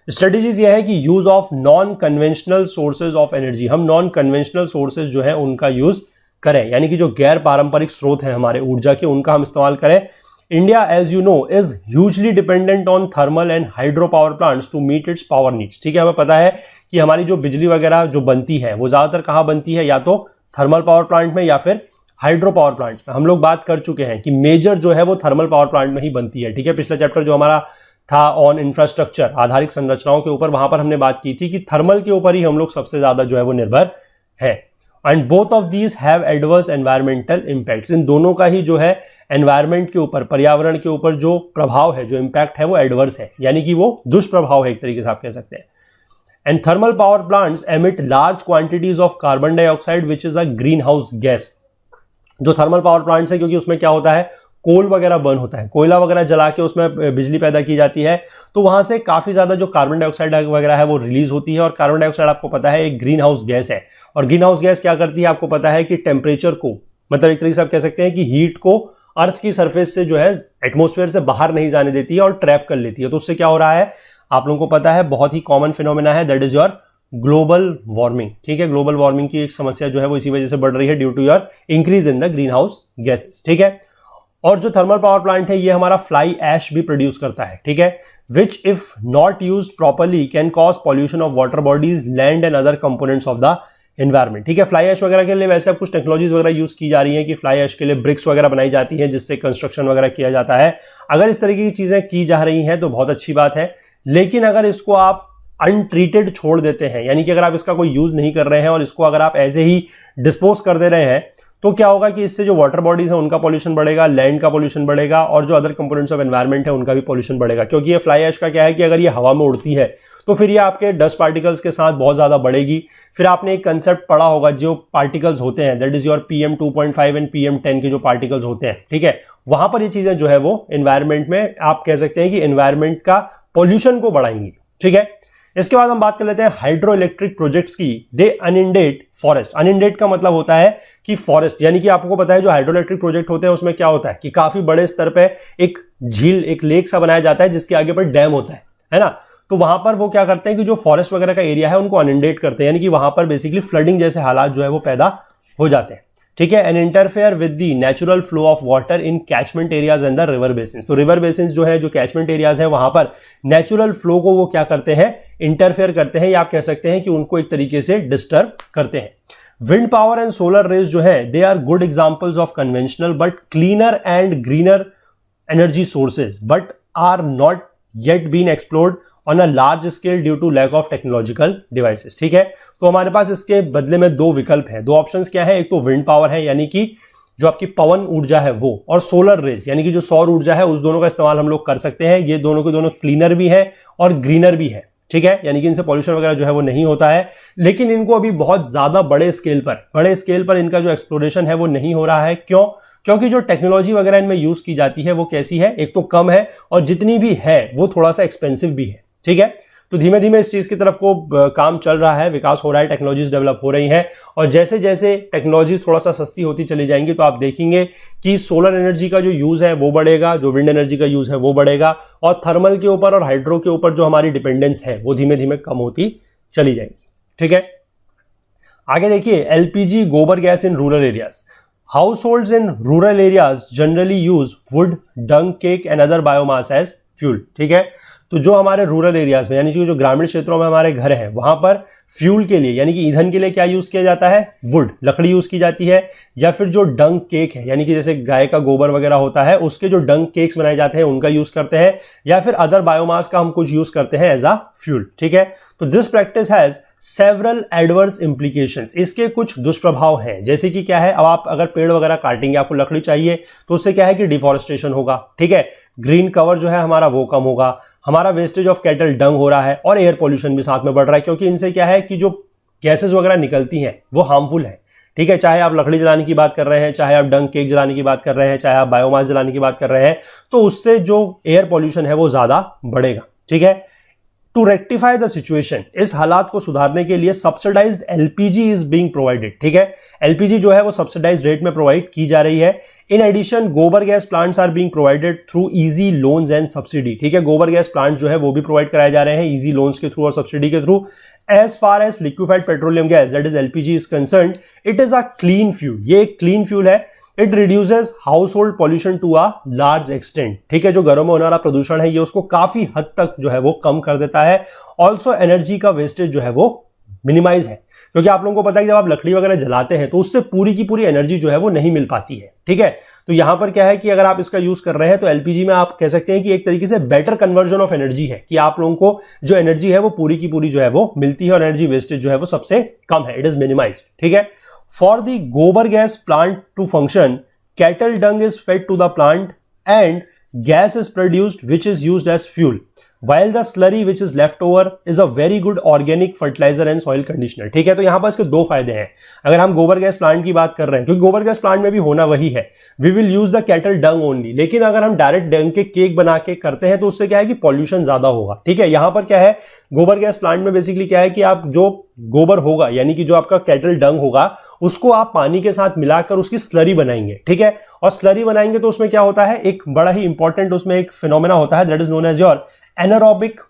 Strategies यह है कि use of non conventional sources of energy, हम नॉन कन्वेंशनल सोर्सेज जो है उनका यूज करें, यानी कि जो गैर पारंपरिक स्रोत है हमारे ऊर्जा के उनका हम इस्तेमाल करें। India as you know is hugely dependent on thermal and hydro power plants to meet its power needs. ठीक है, हमें पता है कि हमारी जो बिजली वगैरह जो बनती है वो ज्यादातर कहां बनती है, या तो थर्मल पावर प्लांट में या फिर हाइड्रो पावर प्लांट में। हम लोग बात कर चुके हैं कि मेजर जो है वो थर्मल पावर प्लांट में ही बनती है। ठीक है, पिछला चैप्टर जो हमारा था ऑन इंफ्रास्ट्रक्चर, आधारिक संरचनाओं के ऊपर, वहां पर हमने बात की थी कि थर्मल के ऊपर ही हम लोग सबसे ज्यादा जो है वो निर्भर है। And both of these have adverse environmental impacts. इन दोनों का ही जो है एनवायरमेंट के ऊपर, पर्यावरण के ऊपर जो प्रभाव है, जो इंपैक्ट है वो एडवर्स है, यानी कि वो दुष्प्रभाव है एक तरीके से आप कह सकते हैं। And thermal power plants emit large quantities of carbon dioxide which is a green house gas. जो थर्मल पावर प्लांट्स है, क्योंकि उसमें क्या होता है, कोल वगैरह बर्न होता है, कोयला वगैरह जला के उसमें बिजली पैदा की जाती है, तो वहां से काफी ज्यादा जो कार्बन डाइऑक्साइड वगैरह है वो रिलीज होती है। और कार्बन डाइऑक्साइड आपको पता है एक ग्रीन हाउस गैस है, और ग्रीन हाउस गैस क्या करती है आपको पता है कि टेम्परेचर को, मतलब एक तरीके से आप कह सकते हैं कि हीट को अर्थ की सरफेस से जो है एटमॉस्फेयर से बाहर नहीं जाने देती है और ट्रैप कर लेती है। तो उससे क्या हो रहा है आप लोगों को पता है, बहुत ही कॉमन फिनोमेना है, that is your global warming. ठीक है, ग्लोबल वार्मिंग की एक समस्या जो है वो इसी वजह से बढ़ रही है, due to your increase in the greenhouse gases. ठीक है, और जो थर्मल पावर प्लांट है ये हमारा फ्लाई ऐश भी प्रोड्यूस करता है। ठीक है, which if not used properly can cause pollution of water bodies, land and other components of the environment. ठीक है, फ्लाई ऐश वगैरह के लिए वैसे अब कुछ टेक्नोलॉजीज वगैरह यूज की जा रही है कि फ्लाई ऐश के लिए ब्रिक्स वगैरह बनाई जाती है जिससे कंस्ट्रक्शन वगैरह किया जाता है। अगर इस तरीके की चीजें की जा रही हैं तो बहुत अच्छी बात है, लेकिन अगर इसको आप अनट्रीटेड छोड़ देते हैं, यानी कि अगर आप इसका कोई यूज नहीं कर रहे हैं और इसको अगर आप ऐसे ही डिस्पोज कर दे रहे हैं, तो क्या होगा कि इससे जो वाटर बॉडीज है उनका पॉल्यूशन बढ़ेगा, लैंड का पॉल्यूशन बढ़ेगा, और जो अदर कंपोनेंट्स ऑफ एनवायरनमेंट है उनका भी पॉल्यूशन बढ़ेगा। क्योंकि ये फ्लाई ऐश का क्या है कि अगर ये हवा में उड़ती है तो फिर ये आपके डस्ट पार्टिकल्स के साथ बहुत ज्यादा बढ़ेगी। फिर आपने एक कंसेप्ट पढ़ा होगा, जो पार्टिकल्स होते हैं that is your PM2.5 and PM10 के जो पार्टिकल्स होते हैं, ठीक है, वहां पर ये चीजें जो है वो एनवायरनमेंट में आप कह सकते हैं कि एनवायरनमेंट का पॉल्यूशन को बढ़ाएंगी। ठीक है, इसके बाद हम बात कर लेते हैं हाइड्रो इलेक्ट्रिक प्रोजेक्ट्स की। दे अनइंडेट फॉरेस्ट। अनइंडेट का मतलब होता है कि फॉरेस्ट, यानी कि आपको पता है जो हाइड्रो इलेक्ट्रिक प्रोजेक्ट होते हैं उसमें क्या होता है कि काफी बड़े स्तर पे एक झील, एक लेक सा बनाया जाता है जिसके आगे पर डैम होता है ना। तो वहां पर वो क्या करते हैं कि जो फॉरेस्ट वगैरह का एरिया है उनको अनइंडेट करते हैं, यानी कि वहां पर बेसिकली फ्लडिंग जैसे हालात जो है वो पैदा हो जाते हैं। ठीक है, and interfere with the natural flow of water in catchment areas and the river basin. तो रिवर बेसिन जो है, जो कैचमेंट एरियाज है, वहां पर नेचुरल फ्लो को वो क्या करते हैं, इंटरफेयर करते हैं, या आप कह सकते हैं कि उनको एक तरीके से डिस्टर्ब करते हैं। Wind power and solar rays जो है, they are good examples of conventional but cleaner and greener energy sources, but are not yet been explored on a large scale due to lack of technological devices. ठीक है, तो हमारे पास इसके बदले में दो विकल्प है, दो ऑप्शंस क्या है, एक तो विंड पावर है, यानी कि जो आपकी पवन ऊर्जा है वो, और सोलर रेज यानी कि जो सौर ऊर्जा है, उस दोनों का इस्तेमाल हम लोग कर सकते हैं। ये दोनों के दोनों क्लीनर भी है और ग्रीनर भी है। ठीक है, यानी कि इनसे पॉल्यूशन वगैरह जो है वो नहीं होता है, लेकिन इनको अभी बहुत ज्यादा बड़े स्केल पर इनका जो एक्सप्लोरेशन है वो नहीं हो रहा है। क्यों? क्योंकि जो टेक्नोलॉजी वगैरह इनमें यूज की जाती है वो कैसी है, एक तो कम है, और जितनी भी है वो थोड़ा सा एक्सपेंसिव भी है। ठीक है, तो धीमे धीमे इस चीज की तरफ को काम चल रहा है, विकास हो रहा है, टेक्नोलॉजीज डेवलप हो रही हैं, और जैसे जैसे टेक्नोलॉजीज थोड़ा सा सस्ती होती चली जाएंगी तो आप देखेंगे कि सोलर एनर्जी का जो यूज है वो बढ़ेगा, जो विंड एनर्जी का यूज है वो बढ़ेगा, और थर्मल के ऊपर और हाइड्रो के ऊपर जो हमारी डिपेंडेंस है वो धीमे धीमे कम होती चली जाएगी। ठीक है, आगे देखिए, LPG गोबर gas in rural areas. Households in rural areas generally use wood, dung cake and other biomass as fuel. ठीक है, तो जो हमारे रूरल एरियाज में यानी कि जो ग्रामीण क्षेत्रों में हमारे घर हैं वहां पर फ्यूल के लिए यानी कि ईंधन के लिए क्या यूज किया जाता है, वुड, लकड़ी यूज की जाती है, या फिर जो डंग केक है यानी कि जैसे गाय का गोबर वगैरह होता है उसके जो डंग केक्स बनाए जाते हैं उनका यूज करते हैं, या फिर अदर बायोमास का हम कुछ यूज करते हैं एज अ फ्यूल। ठीक है, तो this practice has several adverse implications, इसके कुछ दुष्प्रभाव हैं, जैसे कि क्या है, अब आप अगर पेड़ वगैरह काटेंगे, आपको लकड़ी चाहिए, तो उससे क्या है कि डिफॉरेस्टेशन होगा। ठीक है, ग्रीन कवर जो है हमारा वो कम होगा, हमारा वेस्टेज ऑफ कैटल डंग हो रहा है, और एयर पोल्यूशन भी साथ में बढ़ रहा है, क्योंकि इनसे क्या है कि जो गैसेस वगैरह निकलती हैं वो हार्मफुल है। ठीक है, चाहे आप लकड़ी जलाने की बात कर रहे हैं, चाहे आप डंग केक जलाने की बात कर रहे हैं, चाहे आप बायोमास जलाने की बात कर रहे हैं, तो उससे जो एयर पोल्यूशन है वो ज्यादा बढ़ेगा। ठीक है, टू रेक्टिफाई द सिचुएशन, इस हालात को सुधारने के लिए subsidised LPG is being provided. ठीक है, एलपीजी जो है वो सब्सिडाइज्ड रेट में प्रोवाइड की जा रही है। In addition gobar gas plants are being provided through easy loans and subsidy. ठीक है, गोबर गैस प्लांट जो है वो भी प्रोवाइड कराए जा रहे हैं इजी लोन्स के थ्रू और सब्सिडी के through. As far as liquefied petroleum gas that is LPG is concerned, it is a clean fuel, ये एक क्लीन फ्यूल है। It reduces household pollution to a large extent. ठीक है, जो घरों में होने वाला प्रदूषण है ये उसको काफी हद तक जो है वो कम कर देता है। ऑल्सो एनर्जी का वेस्टेज जो है वो मिनिमाइज है, क्योंकि आप लोगों को पता है कि जब आप लकड़ी वगैरह जलाते हैं तो उससे पूरी की पूरी एनर्जी जो है वो नहीं मिल पाती है। ठीक है, तो यहां पर क्या है कि अगर आप इसका यूज कर रहे हैं तो एलपीजी में आप कह सकते हैं कि एक तरीके से बेटर कन्वर्जन ऑफ एनर्जी है, कि आप लोगों को जो एनर्जी है वो पूरी की पूरी जो है वो मिलती है, और एनर्जी वेस्टेज जो है वो सबसे कम है, इट इज मिनिमाइज्ड। ठीक है, for the gobar gas plant to function, cattle dung is fed to the plant and gas is produced which is used as fuel, while the slurry which is left over is a very good organic fertilizer and soil conditioner। ठीक है, तो यहां पर इसके दो फायदे हैं। अगर हम गोबर गैस प्लांट की बात कर रहे हैं, क्योंकि गोबर गैस प्लांट में भी होना वही है, we will use the cattle dung only, लेकिन अगर हम डायरेक्ट डंग के केक बना के करते हैं तो उससे क्या है कि पॉल्यूशन ज्यादा होगा। ठीक है, यहां पर क्या है, गोबर गैस प्लांट में बेसिकली क्या है कि आप जो गोबर होगा यानी कि जो आपका कैटल डंग होगा उसको आप पानी के साथ मिलाकर उसकी स्लरी बनाएंगे। ठीक है, और स्लरी बनाएंगे तो उसमें क्या होता है, एक बड़ा ही इंपॉर्टेंट उसमें एक फिनोमेना होता है that is known as your anaerobic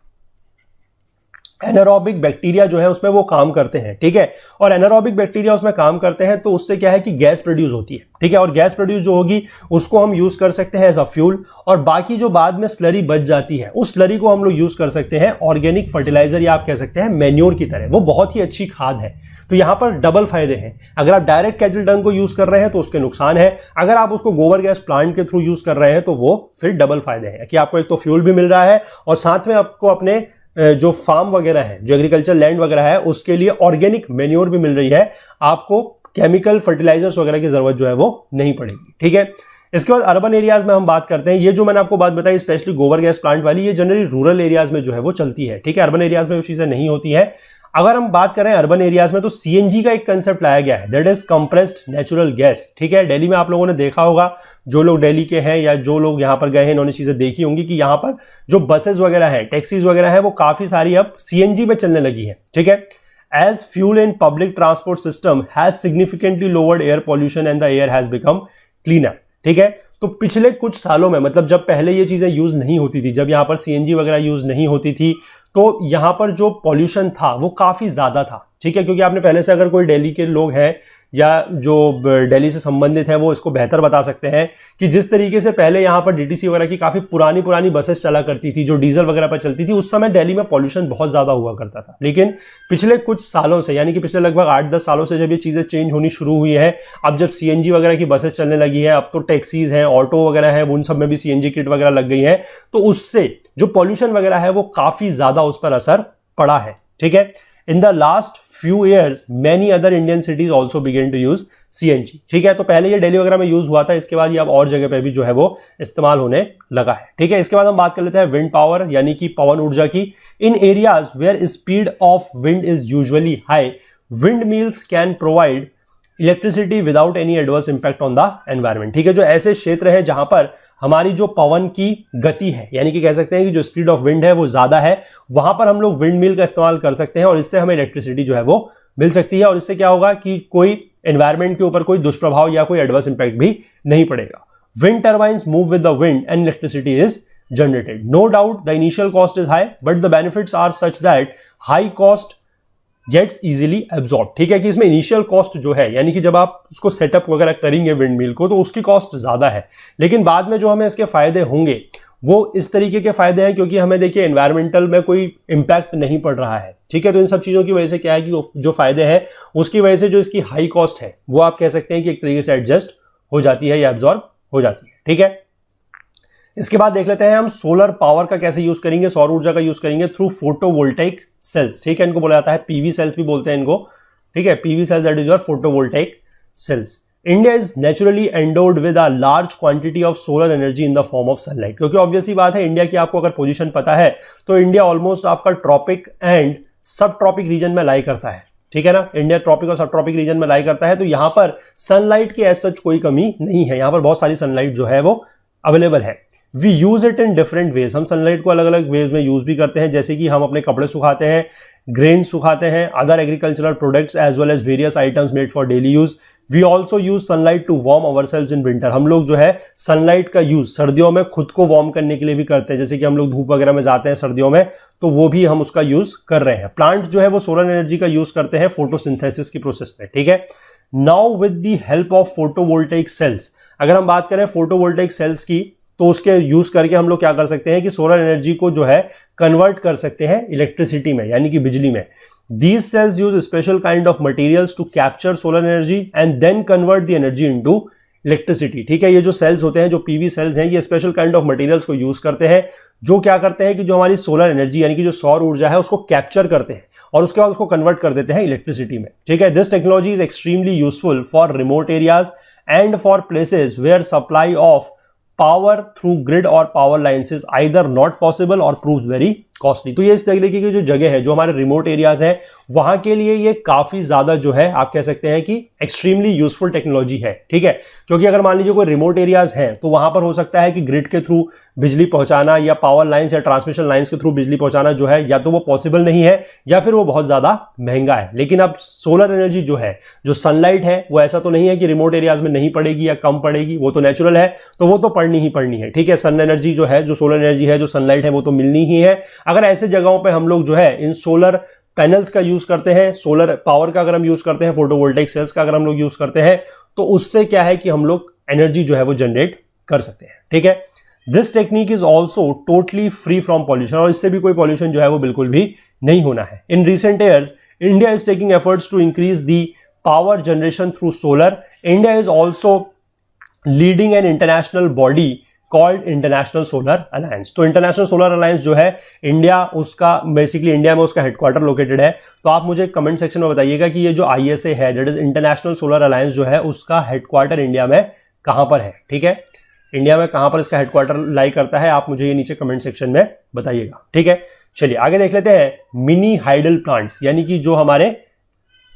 bacteria जो है उसमें वो काम करते हैं। ठीक है, और एनारोबिक बैक्टीरिया उसमें काम करते हैं तो उससे क्या है कि गैस प्रोड्यूस होती है। ठीक है, और गैस प्रोड्यूस जो होगी उसको हम यूज कर सकते हैं एज अ फ्यूल, और बाकी जो बाद में स्लरी बच जाती है उस स्लरी को हम लोग यूज कर सकते हैं ऑर्गेनिक फर्टिलाइजर, या आप कह सकते हैं मैन्योर की तरह, वो बहुत ही अच्छी खाद है। तो यहां पर डबल फायदे हैं। अगर आप डायरेक्ट कैटल डंग को यूज कर रहे हैं तो उसके नुकसान है, अगर आप उसको गोबर गैस प्लांट के थ्रू यूज कर रहे हैं तो वो फिर डबल फायदे हैं कि आपको एक तो फ्यूल भी मिल रहा है और साथ में आपको अपने जो फार्म वगैरह है, जो एग्रीकल्चर लैंड वगैरह है, उसके लिए ऑर्गेनिक मैन्योर भी मिल रही है, आपको केमिकल फर्टिलाइजर्स वगैरह की जरूरत जो है वो नहीं पड़ेगी। ठीक है, इसके बाद अर्बन एरियाज में हम बात करते हैं। ये जो मैंने आपको बात बताई स्पेशली गोबर गैस प्लांट वाली, ये जनरली रूरल एरियाज में जो है वो चलती है। ठीक है, अर्बन एरियाज में वो चीजें नहीं होती है। अगर हम बात करें अर्बन एरियाज में तो सीएनजी का एक कंसेप्ट लाया गया है, that is compressed natural gas. ठीक है, दिल्ली में आप लोगों ने देखा होगा, जो लोग दिल्ली के हैं या जो लोग यहां पर गए हैं इन्होंने चीजें देखी होंगी कि यहां पर जो बसेस वगैरह हैं, टैक्सीज वगैरह हैं, वो काफी सारी अब सीएनजी पे चलने लगी है। ठीक है, as fuel in public transport system has significantly lowered air pollution and the air has become cleaner. ठीक है, तो पिछले कुछ सालों में, मतलब जब पहले ये चीजें यूज नहीं होती थी, जब यहां पर सीएनजी वगैरह यूज नहीं होती थी, तो यहां पर जो पॉल्यूशन था वो काफी ज्यादा था। ठीक है, क्योंकि आपने पहले से, अगर कोई दिल्ली के लोग हैं या जो दिल्ली से संबंधित है वो इसको बेहतर बता सकते हैं कि जिस तरीके से पहले यहां पर डीटीसी वगैरह की काफी पुरानी बसेस चला करती थी जो डीजल वगैरह पर चलती थी, उस समय दिल्ली में पॉल्यूशन बहुत ज्यादा हुआ करता था। लेकिन पिछले कुछ सालों से, यानी कि पिछले लगभग 8-10 सालों से जब ये चीजें चेंज होनी शुरू हुई है, अब जब सीएनजी वगैरह की बसेस चलने लगी है, अब तो टैक्सीज हैं, ऑटो वगैरह है, उन सब में भी सीएनजी किट वगैरह लग गई है, तो उससे जो पॉल्यूशन वगैरह है वो काफी ज्यादा उस पर असर पड़ा है। ठीक है, in the last few years many other Indian cities also began to use CNG। ठीक है, तो पहले ये दिल्ली वगैरह में यूज हुआ था, इसके बाद ये अब और जगह पे भी जो है वो इस्तेमाल होने लगा है। ठीक है, इसके बाद हम बात कर लेते हैं विंड पावर यानी कि पवन ऊर्जा की। In areas where speed of wind is usually high, windmills can provide electricity without any adverse impact on the environment. ठीक है, जो ऐसे क्षेत्र हैं जहां पर हमारी जो पवन की गति है, यानी कि कह सकते हैं कि जो स्पीड ऑफ विंड है वो ज्यादा है, वहां पर हम लोग विंड मिल का इस्तेमाल कर सकते हैं और इससे हमें इलेक्ट्रिसिटी जो है वो मिल सकती है, और इससे क्या होगा कि कोई एनवायरमेंट के ऊपर कोई दुष्प्रभाव या कोई एडवर्स इंपैक्ट भी नहीं पड़ेगा। Wind turbines move with the wind and electricity is generated. No doubt the initial cost is high but the benefits are such that high cost gets easily absorb. ठीक है, कि इसमें इनिशियल कॉस्ट जो है, यानी कि जब आप उसको सेटअप वगैरह करेंगे विंड मिल को, तो उसकी कॉस्ट ज्यादा है, लेकिन बाद में जो हमें इसके फायदे होंगे वो इस तरीके के फायदे हैं क्योंकि हमें देखिए एनवायरमेंटल में कोई इंपैक्ट नहीं पड़ रहा है, ठीक है। तो इन सब चीज़ों की वजह से क्या है कि जो फायदे हैं उसकी वजह से जो इसकी हाई कॉस्ट है वो आप कह सकते हैं कि एक तरीके से एडजस्ट हो जाती है या एब्जॉर्ब हो जाती है, ठीक है। इसके बाद देख लेते हैं हम सोलर पावर का कैसे यूज करेंगे, सौर ऊर्जा का यूज करेंगे थ्रू फोटोवोल्टेइक सेल्स, ठीक है। इनको बोला जाता है पीवी सेल्स भी बोलते हैं इनको, ठीक है। PV cells that is your photovoltaic cells. India is naturally endowed with a large quantity of solar energy in the form of sunlight, क्योंकि ऑब्वियसली बात है इंडिया की आपको अगर पोजीशन पता है तो इंडिया ऑलमोस्ट आपका ट्रॉपिक एंड सब ट्रॉपिक रीजन में लाई करता है, ठीक है ना। इंडिया ट्रॉपिक और सब ट्रॉपिक रीजन में लाई करता है, तो यहां पर सनलाइट की एज सच कोई कमी नहीं है, यहां पर बहुत सारी सनलाइट जो है वो अवेलेबल है। We use it in different ways, हम सनलाइट को अलग अलग वेज में यूज भी करते हैं, जैसे कि हम अपने कपड़े सुखाते हैं, ग्रेन सुखाते हैं, other agricultural products as well as various items made for daily use. We also use sunlight to warm ourselves in winter, हम लोग जो है सनलाइट का यूज सर्दियों में खुद को वार्म करने के लिए भी करते हैं, जैसे कि हम लोग धूप वगैरह में जाते हैं सर्दियों में, तो वो भी हम उसका यूज कर रहे हैं। प्लांट जो है वो सोलर एनर्जी का यूज करते हैं फोटोसिंथेसिस की प्रोसेस में, ठीक है। Now with the help of photovoltaic cells, अगर हम बात करें फोटोवोल्टेइक सेल्स की, तो उसके यूज करके हम लोग क्या कर सकते हैं कि सोलर एनर्जी को जो है कन्वर्ट कर सकते हैं इलेक्ट्रिसिटी में, यानी कि बिजली में। These cells use special kind of materials to capture solar energy and then convert the energy into electricity, ठीक है। ये जो सेल्स होते हैं, जो पीवी सेल्स हैं, ये स्पेशल काइंड ऑफ मटेरियल्स को यूज करते हैं, जो क्या करते हैं कि जो हमारी सोलर एनर्जी यानी कि जो सौर ऊर्जा है उसको कैप्चर करते हैं और उसके बाद उसको कन्वर्ट कर देते हैं इलेक्ट्रिसिटी में, ठीक है। This technology is extremely useful for remote areas and for places where supply of power through grid और power lines is either not possible और प्रूव्स वेरी कॉस्टली। तो ये इस तरीके की जो जगह है, जो हमारे रिमोट एरियाज हैं, वहां के लिए ये काफी ज्यादा जो है आप कह सकते हैं कि एक्सट्रीमली यूजफुल टेक्नोलॉजी है, ठीक है। क्योंकि अगर मान लीजिए कोई रिमोट एरियाज हैं तो वहां पर हो सकता है कि ग्रिड के थ्रू बिजली पहुंचाना या पावर लाइन्स या ट्रांसमिशन लाइन्स के थ्रू बिजली पहुंचाना जो है या तो वो पॉसिबल नहीं है या फिर वो बहुत ज्यादा महंगा है। लेकिन अब सोलर एनर्जी जो है, जो सनलाइट है, वो ऐसा तो नहीं है कि रिमोट एरियाज में नहीं पड़ेगी या कम पड़ेगी, वो तो नेचुरल है, तो वो तो पड़नी ही पड़नी है, ठीक है। सन एनर्जी जो है, जो सोलर एनर्जी है, जो सनलाइट है, वो तो मिलनी ही है। अगर ऐसे जगहों पे हम लोग जो है इन सोलर पैनल्स का यूज करते हैं, सोलर पावर का अगर हम यूज करते हैं, फोटोवोल्टेइक सेल्स का अगर हम लोग यूज करते हैं, तो उससे क्या है कि हम लोग एनर्जी जो है वो जनरेट कर सकते हैं, ठीक है। This technique is also totally free from pollution, और इससे भी कोई पॉल्यूशन जो है वो बिल्कुल भी नहीं होना है। In recent years India is taking efforts to increase the power generation through solar. India is also leading an international body called International Solar Alliance. तो इंटरनेशनल सोलर अलायंस जो है इंडिया, उसका बेसिकली इंडिया में उसका headquarter located है। तो आप मुझे कमेंट सेक्शन में बताइएगा कि ये जो ISA है, that is international Solar Alliance जो है, उसका हेडक्वार्टर इंडिया में कहां पर है, ठीक है। इंडिया में कहां पर इसका हेडक्वार्टर लाई करता है, आप मुझे ये नीचे कमेंट सेक्शन में बताइएगा, ठीक है। चलिए आगे देख लेते हैं मिनी हाइडल प्लांट्स, यानी कि जो हमारे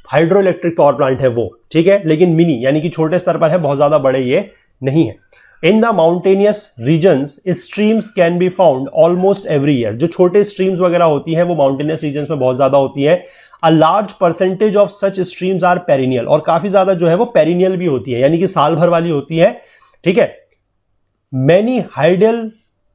हाइड्रो इलेक्ट्रिक पावर प्लांट है वो, ठीक है, लेकिन मिनी यानी कि छोटे स्तर पर है, बहुत ज्यादा बड़े ये नहीं है। In the mountainous regions streams can be found almost every year, जो छोटे स्ट्रीम्स वगैरह होती हैं वो माउंटेनियस रीजन्स में बहुत ज्यादा होती है। A large percentage of such streams are perennial, और काफी ज्यादा जो है वो पेरिनियल भी होती है, यानी कि साल भर वाली होती है, ठीक है। Many hydel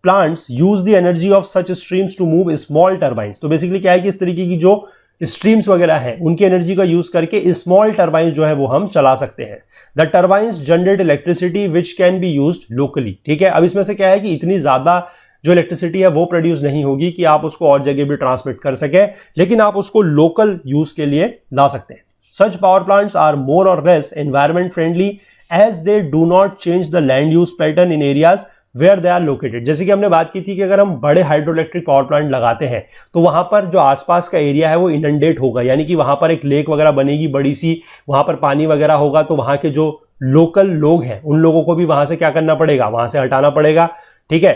plants use the energy of such streams to move small turbines. तो बेसिकली क्या है कि इस तरीके की जो स्ट्रीम्स वगैरह हैं उनकी एनर्जी का यूज करके स्मॉल टर्बाइंस जो है वो हम चला सकते हैं। The turbines generate electricity which can be used locally, ठीक है। अब इसमें से क्या है कि इतनी ज्यादा जो इलेक्ट्रिसिटी है वो प्रोड्यूस नहीं होगी कि आप उसको और जगह भी ट्रांसमिट कर सके, लेकिन आप उसको लोकल यूज के लिए ला सकते हैं। Such power plants are more और less environment friendly as they do not change the land use pattern in areas where they are located. जैसे कि हमने बात की थी कि अगर हम बड़े हाइड्रो इलेक्ट्रिक पावर प्लांट लगाते हैं तो वहां पर जो आसपास का एरिया है वो इनंडेट होगा, यानी कि वहां पर एक लेक वगैरह बनेगी बड़ी सी, वहां पर पानी वगैरह होगा, तो वहां के जो लोकल लोग हैं उन लोगों को भी वहां से क्या करना पड़ेगा, वहां से हटाना पड़ेगा, ठीक है।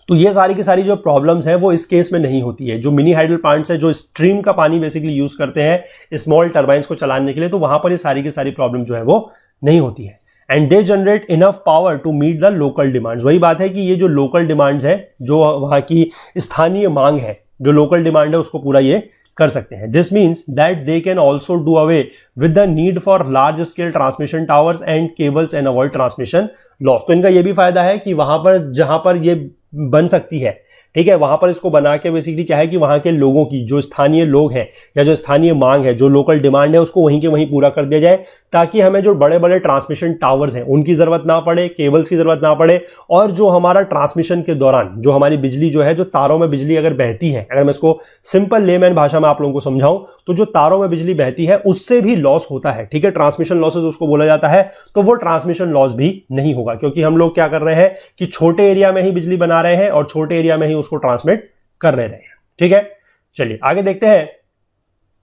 तो ये सारी की सारी जो प्रॉब्लम्स हैं वो इस केस में नहीं होती है। जो मिनी हाइडल प्लांट्स है, जो स्ट्रीम का पानी बेसिकली यूज करते हैं स्मॉल टर्बाइंस को चलाने के लिए, तो वहां पर ये सारी की सारी प्रॉब्लम जो है वो नहीं होती है। And they generate enough power to meet the local demands. वही बात है कि ये जो लोकल डिमांड्स है, जो वहां की स्थानीय मांग है, जो लोकल डिमांड है, उसको पूरा ये कर सकते हैं। This means that they can also do away with the need for large scale transmission towers and cables and avoid transmission loss. तो इनका ये भी फायदा है कि वहां पर जहां पर ये बन सकती है ठीक है, वहां पर इसको बना के बेसिकली क्या है कि वहां के लोगों की जो स्थानीय लोग हैं या जो स्थानीय मांग है, जो लोकल डिमांड है, उसको वहीं के वहीं पूरा कर दिया जाए, ताकि हमें जो बड़े बड़े ट्रांसमिशन टावर्स हैं उनकी जरूरत ना पड़े, केबल्स की जरूरत ना पड़े, और जो हमारा ट्रांसमिशन के दौरान जो हमारी बिजली जो है, जो तारों में बिजली अगर बहती है, अगर मैं इसको सिंपल लेमैन भाषा में आप लोगों को समझाऊं तो जो तारों में बिजली बहती है उससे भी लॉस होता है, ठीक है, ट्रांसमिशन लॉसेस उसको बोला जाता है, तो वो ट्रांसमिशन लॉस भी नहीं होगा, क्योंकि हम लोग क्या कर रहे हैं कि छोटे एरिया में ही बिजली बना रहे हैं और छोटे एरिया में ही उसको ट्रांसमिट कर रहे हैं। ठीक है, चलिए आगे देखते हैं।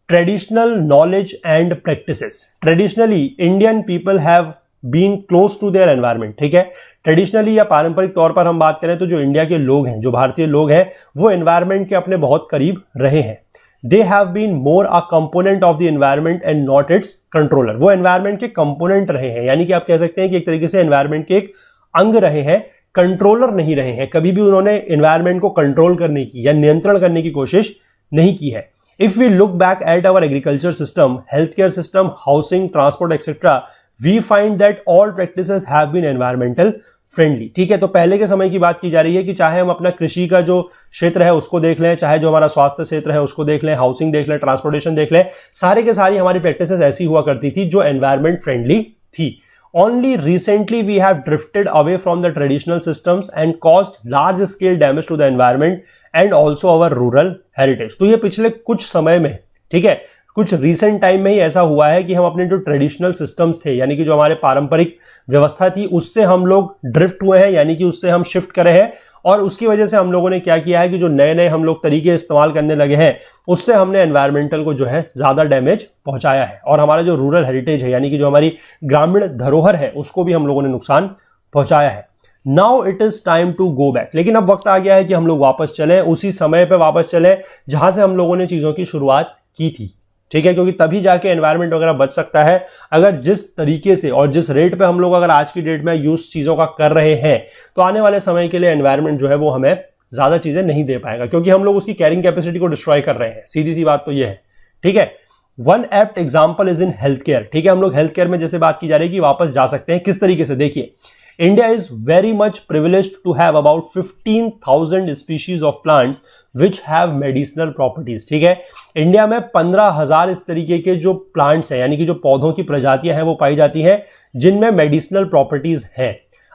Traditional knowledge and practices. Traditionally Indian people have been close to their environment. ठीक है, ट्रेडिशनली या पारंपरिक तौर पर हम बात करें तो जो इंडिया के लोग हैं, जो भारतीय लोग हैं, वो एनवायरमेंट के अपने बहुत करीब रहे हैं। They have been more a component of the environment and not its controller. वो एनवायरमेंट के कंपोनेंट रहे हैं, यानी कि आप कह सकते हैं कि एक तरीके से एनवायरमेंट के एक अंग रहे हैं, कंट्रोलर नहीं रहे हैं। कभी भी उन्होंने एनवायरमेंट को कंट्रोल करने की या नियंत्रण करने की कोशिश नहीं की है। If we look back at our agriculture system, health care system, housing, transport etcetera, we find that all practices have been environmental friendly. ठीक है, तो पहले के समय की बात की जा रही है कि चाहे हम अपना कृषि का जो क्षेत्र है उसको देख लें, चाहे जो हमारा स्वास्थ्य क्षेत्र है उसको देख लें, हाउसिंग देख लें, ट्रांसपोर्टेशन देख लें, सारे के सारी हमारी प्रैक्टिसेस ऐसी हुआ करती थी जो एनवायरमेंट फ्रेंडली थी। Only recently we have drifted away from the traditional systems and caused large scale damage to the environment and also our rural heritage। तो ये पिछले कुछ समय में, ठीक है, कुछ रिसेंट टाइम में ही ऐसा हुआ है कि हम अपने जो ट्रेडिशनल सिस्टम्स थे, यानी कि जो हमारे पारंपरिक व्यवस्था थी, उससे हम लोग ड्रिफ्ट हुए हैं, यानी कि उससे हम शिफ्ट करे हैं, और उसकी वजह से हम लोगों ने क्या किया है कि जो नए नए हम लोग तरीके इस्तेमाल करने लगे हैं, उससे हमने एनवायरमेंटल को जो है ज्यादा डैमेज पहुंचाया है, और हमारा जो रूरल हेरिटेज है, यानी कि जो हमारी ग्रामीण धरोहर है, उसको भी हम लोगों ने नुकसान पहुंचाया है। Now it is time to go back. लेकिन अब वक्त आ गया है कि हम लोग वापस चलें, उसी समय पे वापस चलें जहां से हम लोगों ने चीजों की शुरुआत की थी। ठीक है, क्योंकि तभी जाके एनवायरनमेंट वगैरह बच सकता है। अगर जिस तरीके से और जिस रेट पे हम लोग अगर आज की डेट में यूज चीजों का कर रहे हैं, तो आने वाले समय के लिए एनवायरनमेंट जो है वो हमें ज्यादा चीजें नहीं दे पाएगा, क्योंकि हम लोग उसकी कैरिंग कैपेसिटी को डिस्ट्रॉय कर रहे हैं। सीधी सी बात तो ये है। ठीक है, one apt example is in health care. ठीक है, हम लोग हेल्थ केयर में जैसे बात की जा रही है कि वापस जा सकते हैं, किस तरीके से, देखिए, India is very much privileged to have about 15,000 species of plants which have medicinal properties। ठीक है, इंडिया में 15,000 इस तरीके के जो प्लांट्स हैं, यानी कि जो पौधों की प्रजातियां हैं, वो पाई जाती हैं जिनमें मेडिसिनल प्रॉपर्टीज हैं।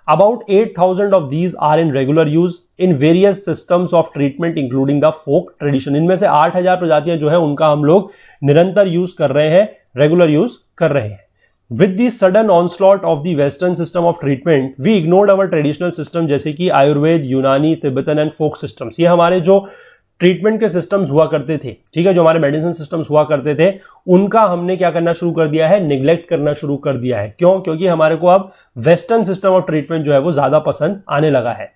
About 8,000 of these are in regular use in various systems of treatment including the folk tradition। इनमें से 8,000 प्रजातियां जो है उनका हम लोग निरंतर यूज कर रहे हैं, रेगुलर यूज कर रहे हैं। With the sudden onslaught of the Western system of treatment, we ignored our traditional system जैसे कि आयुर्वेद, यूनानी, तिब्बतन एंड फोक सिस्टम्स। ये हमारे जो ट्रीटमेंट के सिस्टम्स हुआ करते थे, ठीक है, जो हमारे मेडिसिन सिस्टम्स हुआ करते थे, उनका हमने क्या करना शुरू कर दिया है, निग्लेक्ट करना शुरू कर दिया है। क्यों? क्योंकि हमारे को अब वेस्टर्न सिस्टम ऑफ ट्रीटमेंट जो है वो ज्यादा पसंद आने लगा है।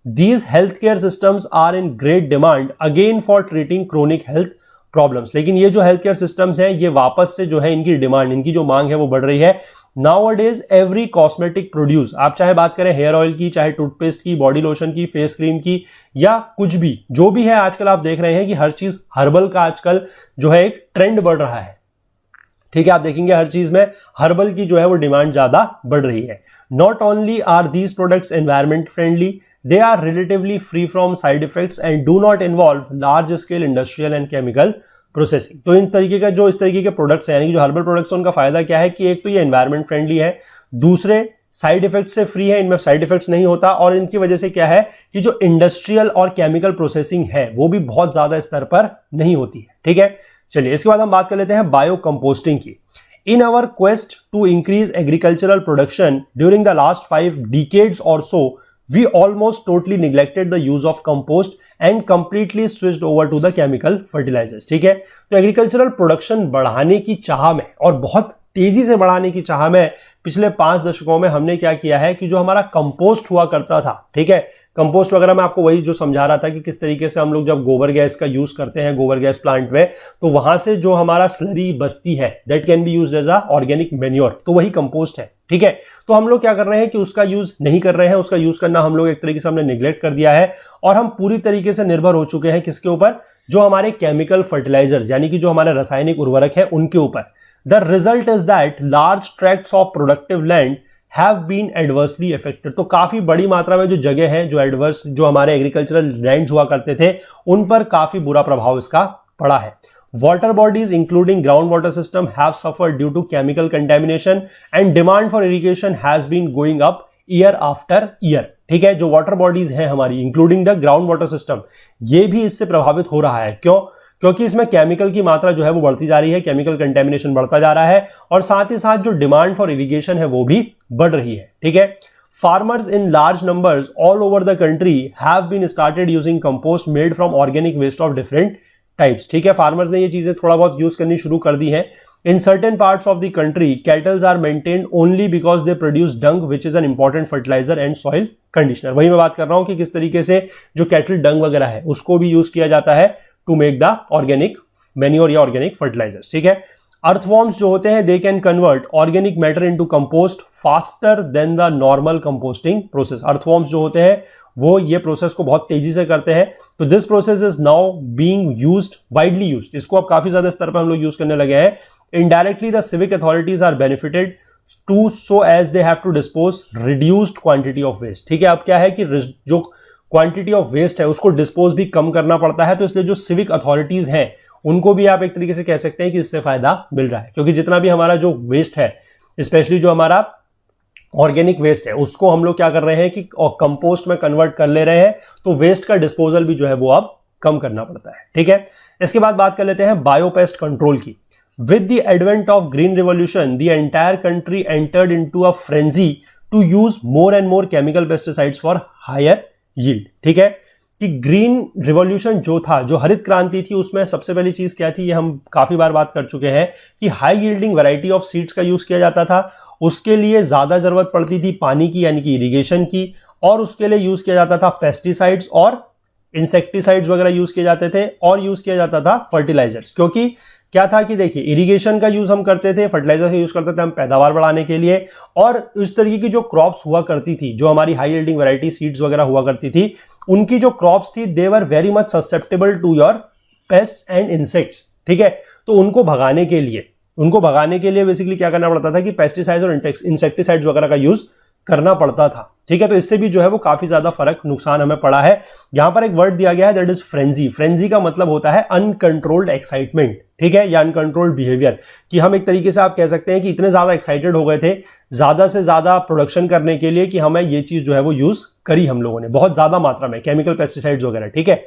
These healthcare systems are in great demand again for treating chronic health problems. लेकिन ये जो हेल्थ केयर सिस्टम्स हैं, ये वापस से जो है इनकी डिमांड, इनकी जो मांग है वो बढ़ रही है। नाउअडेज एवरी कॉस्मेटिक प्रोड्यूस, आप चाहे बात करें हेयर ऑयल की, चाहे टूथपेस्ट की, बॉडी लोशन की, फेस क्रीम की, या कुछ भी जो भी है, आजकल आप देख रहे हैं कि हर चीज हर्बल का आजकल जो है एक ट्रेंड बढ़ रहा है। ठीक है, आप देखेंगे हर चीज में हर्बल की जो है वो डिमांड ज्यादा बढ़ रही है। Not only are these products environment friendly, they are relatively free from side effects and do not involve large scale industrial and chemical processing। तो इन तरीके का जो इस तरीके के प्रोडक्ट्स हैं, यानी कि जो हर्बल प्रोडक्ट्स हैं, उनका फायदा क्या है कि एक तो ये एनवायरमेंट फ्रेंडली है, दूसरे साइड इफेक्ट से फ्री है, इनमें साइड इफेक्ट्स नहीं होता, और इनकी वजह से क्या है कि जो इंडस्ट्रियल और केमिकल प्रोसेसिंग है वो भी बहुत ज्यादा स्तर पर नहीं होती है। ठीक है, चलिए इसके बाद हम बात कर लेते हैं बायो कंपोस्टिंग की। In our quest to increase agricultural production during the last 5 decades or so, we almost totally neglected the use of compost and completely switched over to the chemical fertilizers। ठीक है, तो agricultural production बढ़ाने की चाह में और बहुत तेजी से बढ़ाने की चाह में पिछले 5 दशकों में हमने क्या किया है कि जो हमारा कंपोस्ट हुआ करता था, ठीक है, कंपोस्ट वगैरह मैं आपको वही जो समझा रहा था कि किस तरीके से हम लोग जब गोबर गैस का यूज करते हैं गोबर गैस प्लांट में, तो वहां से जो हमारा स्लरी बचती है that can be used as a organic manure, तो वही कंपोस्ट है। ठीक है, तो हम लोग क्या कर रहे हैं कि उसका यूज नहीं कर रहे हैं, उसका यूज करना हम लोग एक तरीके से हमने निग्लेक्ट कर दिया है, और हम पूरी तरीके से निर्भर हो चुके हैं किसके ऊपर, जो हमारे केमिकल फर्टिलाइजर्स, यानी कि जो हमारे रासायनिक उर्वरक है उनके ऊपर। The result is that large tracts of productive land have been adversely affected. तो काफी बड़ी मात्रा में जो जगह है, जो एडवर्स, जो हमारे एग्रीकल्चरल लैंड्स हुआ करते थे, उन पर काफी बुरा प्रभाव इसका पड़ा है। Water bodies including groundwater system have suffered due to chemical contamination and demand for irrigation has been going up year after year। ठीक है, जो वाटर बॉडीज हैं हमारी including the ground water system, ये भी इससे प्रभावित हो रहा है। क्यों? क्योंकि इसमें केमिकल की मात्रा जो है वो बढ़ती जा रही है, केमिकल कंटेमिनेशन बढ़ता जा रहा है, और साथ ही साथ जो डिमांड फॉर इरिगेशन है वो भी बढ़ रही है। ठीक है, farmers in large numbers all over the country have been started using compost made from organic waste of different types. ठीक है, फार्मर्स ने ये चीजें थोड़ा बहुत यूज करनी शुरू कर दी हैं। In certain parts of the country cattles are maintained only because they produce dung which is an important fertiliser and soil conditioner. वही मैं बात कर रहा हूं कि किस तरीके से जो कैटल डंग वगैरह है उसको भी यूज किया जाता है to make the organic manure या ऑर्गेनिक फर्टिलाइजर्स। ठीक है, अर्थवॉर्म्स जो होते हैं they can convert organic matter into compost faster than the normal composting process. Earthworms जो होते हैं वो ये प्रोसेस को बहुत तेजी से करते हैं। तो this process is now being used, widely used, इसको अब काफी ज्यादा स्तर पर हम लोग यूज करने लगे हैं। Indirectly the civic authorities are benefited too so as they have to dispose reduced quantity of waste. ठीक है, अब क्या है कि जो क्वांटिटी ऑफ वेस्ट है उसको डिस्पोज भी कम करना पड़ता है, तो इसलिए जो सिविक अथॉरिटीज हैं उनको भी आप एक तरीके से कह सकते हैं कि इससे फायदा मिल रहा है, क्योंकि जितना भी हमारा जो वेस्ट है, स्पेशली जो हमारा ऑर्गेनिक वेस्ट है, उसको हम लोग क्या कर रहे हैं कि कंपोस्ट में कन्वर्ट कर ले रहे हैं, तो वेस्ट का डिस्पोजल भी जो है वो अब कम करना पड़ता है। ठीक है, इसके बाद बात कर लेते हैं बायोपेस्ट कंट्रोल की। With the advent of green revolution the entire country entered into a frenzy to use more and more chemical pesticides for higher yield. ठीक है, कि ग्रीन रिवॉल्यूशन जो था, जो हरित क्रांति थी, उसमें सबसे पहली चीज क्या थी, ये हम काफी बार बात कर चुके हैं कि high yielding variety of seeds का यूज किया जाता था। उसके लिए ज्यादा जरूरत पड़ती थी पानी की, यानी कि इरिगेशन की, और उसके लिए यूज किया जाता था पेस्टिसाइड्स और इंसेक्टिसाइड्स वगैरह यूज किए जाते थे, और यूज किया जाता था फर्टिलाइजर्स। क्योंकि क्या था कि देखिए, इरिगेशन का यूज हम करते थे, फर्टिलाइजर का यूज करते थे हम पैदावार बढ़ाने के लिए, और इस तरीके की जो क्रॉप्स हुआ करती थी, जो हमारी हाई यील्डिंग वैरायटी सीड्स वगैरह हुआ करती थी, उनकी जो क्रॉप्स थी they were very much susceptible to your pest and insects. ठीक है, तो उनको भगाने के लिए बेसिकली क्या करना पड़ता था कि पेस्टिसाइड्स और इंसेक्टिसाइड्स वगैरह का यूज करना पड़ता था। ठीक है, तो इससे भी जो है वो काफी ज्यादा फर्क, नुकसान हमें पड़ा है। यहां पर एक वर्ड दिया गया है, दैट इज फ्रेंजी। फ्रेंजी का मतलब होता है अनकंट्रोल्ड एक्साइटमेंट। ठीक है, या अनकंट्रोल्ड बिहेवियर, कि हम एक तरीके से आप कह सकते हैं कि इतने ज्यादा एक्साइटेड हो गए थे ज्यादा से ज्यादा प्रोडक्शन करने के लिए कि हमें ये चीज जो है वो यूज करी हम लोगों ने बहुत ज्यादा मात्रा में, केमिकल पेस्टिसाइड्स वगैरह। ठीक है,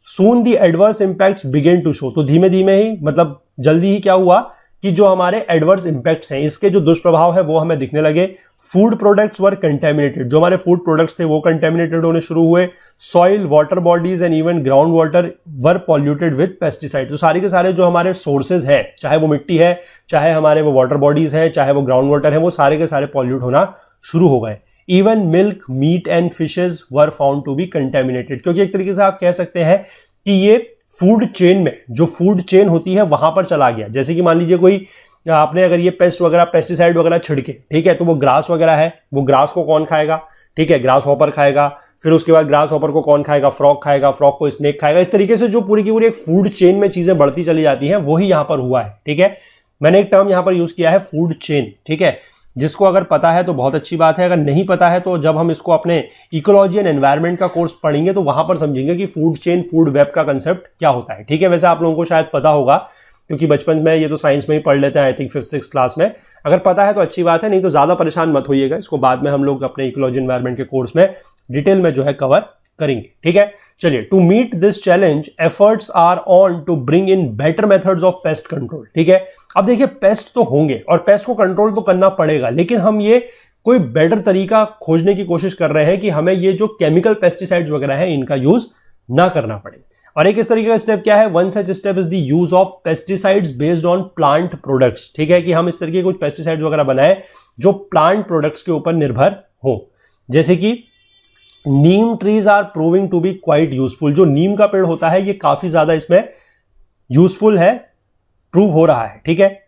soon the adverse impacts begin to show. तो धीमे धीमे ही, मतलब जल्दी ही क्या हुआ कि जो हमारे एडवर्स इंपैक्ट्स हैं, इसके जो दुष्प्रभाव है वो हमें दिखने लगे। फूड प्रोडक्ट्स वर कंटेमिनेटेड, जो हमारे फूड प्रोडक्ट्स थे वो कंटेमिनेटेड होने शुरू हुए। Soil, water bodies and even ground water were polluted with pesticide. तो सारे के सारे जो हमारे सोर्सेज हैं, चाहे वो मिट्टी है, चाहे हमारे वो वाटर बॉडीज है, चाहे वो ग्राउंड वाटर है, वो सारे के सारे पॉल्यूट होना शुरू हो गए। Even milk, meat and fishes were found to be contaminated, क्योंकि एक तरीके से आप कह सकते हैं कि ये फूड चेन में, जो फूड चेन होती है वहां पर चला गया। जैसे कि मान लीजिए कोई आपने अगर ये पेस्ट वगैरह, पेस्टिसाइड वगैरह छिड़के, ठीक है, तो वो ग्रास वगैरह है, वो ग्रास को कौन खाएगा? ठीक है, ग्रास हॉपर खाएगा। फिर उसके बाद ग्रास हॉपर को कौन खाएगा? फ्रॉग खाएगा। फ्रॉग को स्नेक खाएगा। इस तरीके से जो पूरी की पूरी एक फूड चेन में चीजें बढ़ती चली जाती हैं, वही यहां पर हुआ है। ठीक है, मैंने एक टर्म यहां पर यूज किया है, फूड चेन। ठीक है, जिसको अगर पता है तो बहुत अच्छी बात है, अगर नहीं पता है तो जब हम इसको अपने इकोलॉजी एंड एनवायरनमेंट का कोर्स पढ़ेंगे तो वहां पर समझेंगे कि फूड चेन, फूड वेब का कंसेप्ट क्या होता है। ठीक है, वैसे आप लोगों को शायद पता होगा, क्योंकि बचपन में ये तो साइंस में ही पढ़ लेते हैं, आई थिंक 5th-6th क्लास में। अगर पता है तो अच्छी बात है, नहीं तो ज्यादा परेशान मत होइएगा, इसको बाद में हम लोग अपने इकोलॉजी एनवायरनमेंट के कोर्स में डिटेल में जो है कवर करेंगे। ठीक है, चलिए, to meet this challenge efforts are on to bring in better methods of pest control. ठीक है, अब देखिए, पेस्ट तो होंगे और पेस्ट को कंट्रोल तो करना पड़ेगा, लेकिन हम ये कोई बेटर तरीका खोजने की कोशिश कर रहे हैं कि हमें ये जो केमिकल पेस्टिसाइड्स वगैरह है इनका यूज ना करना पड़े। और एक इस तरीके का स्टेप क्या है? One such step is the use of pesticides based on plant products. ठीक है, कि हम इस तरीके के कुछ पेस्टिसाइड्स वगैरह बनाए जो प्लांट प्रोडक्ट्स के ऊपर निर्भर हो। जैसे कि neem trees are proving to be quite useful. जो नीम का पेड़ होता है ये काफी ज्यादा इसमें यूजफुल है, प्रूव हो रहा है। ठीक है,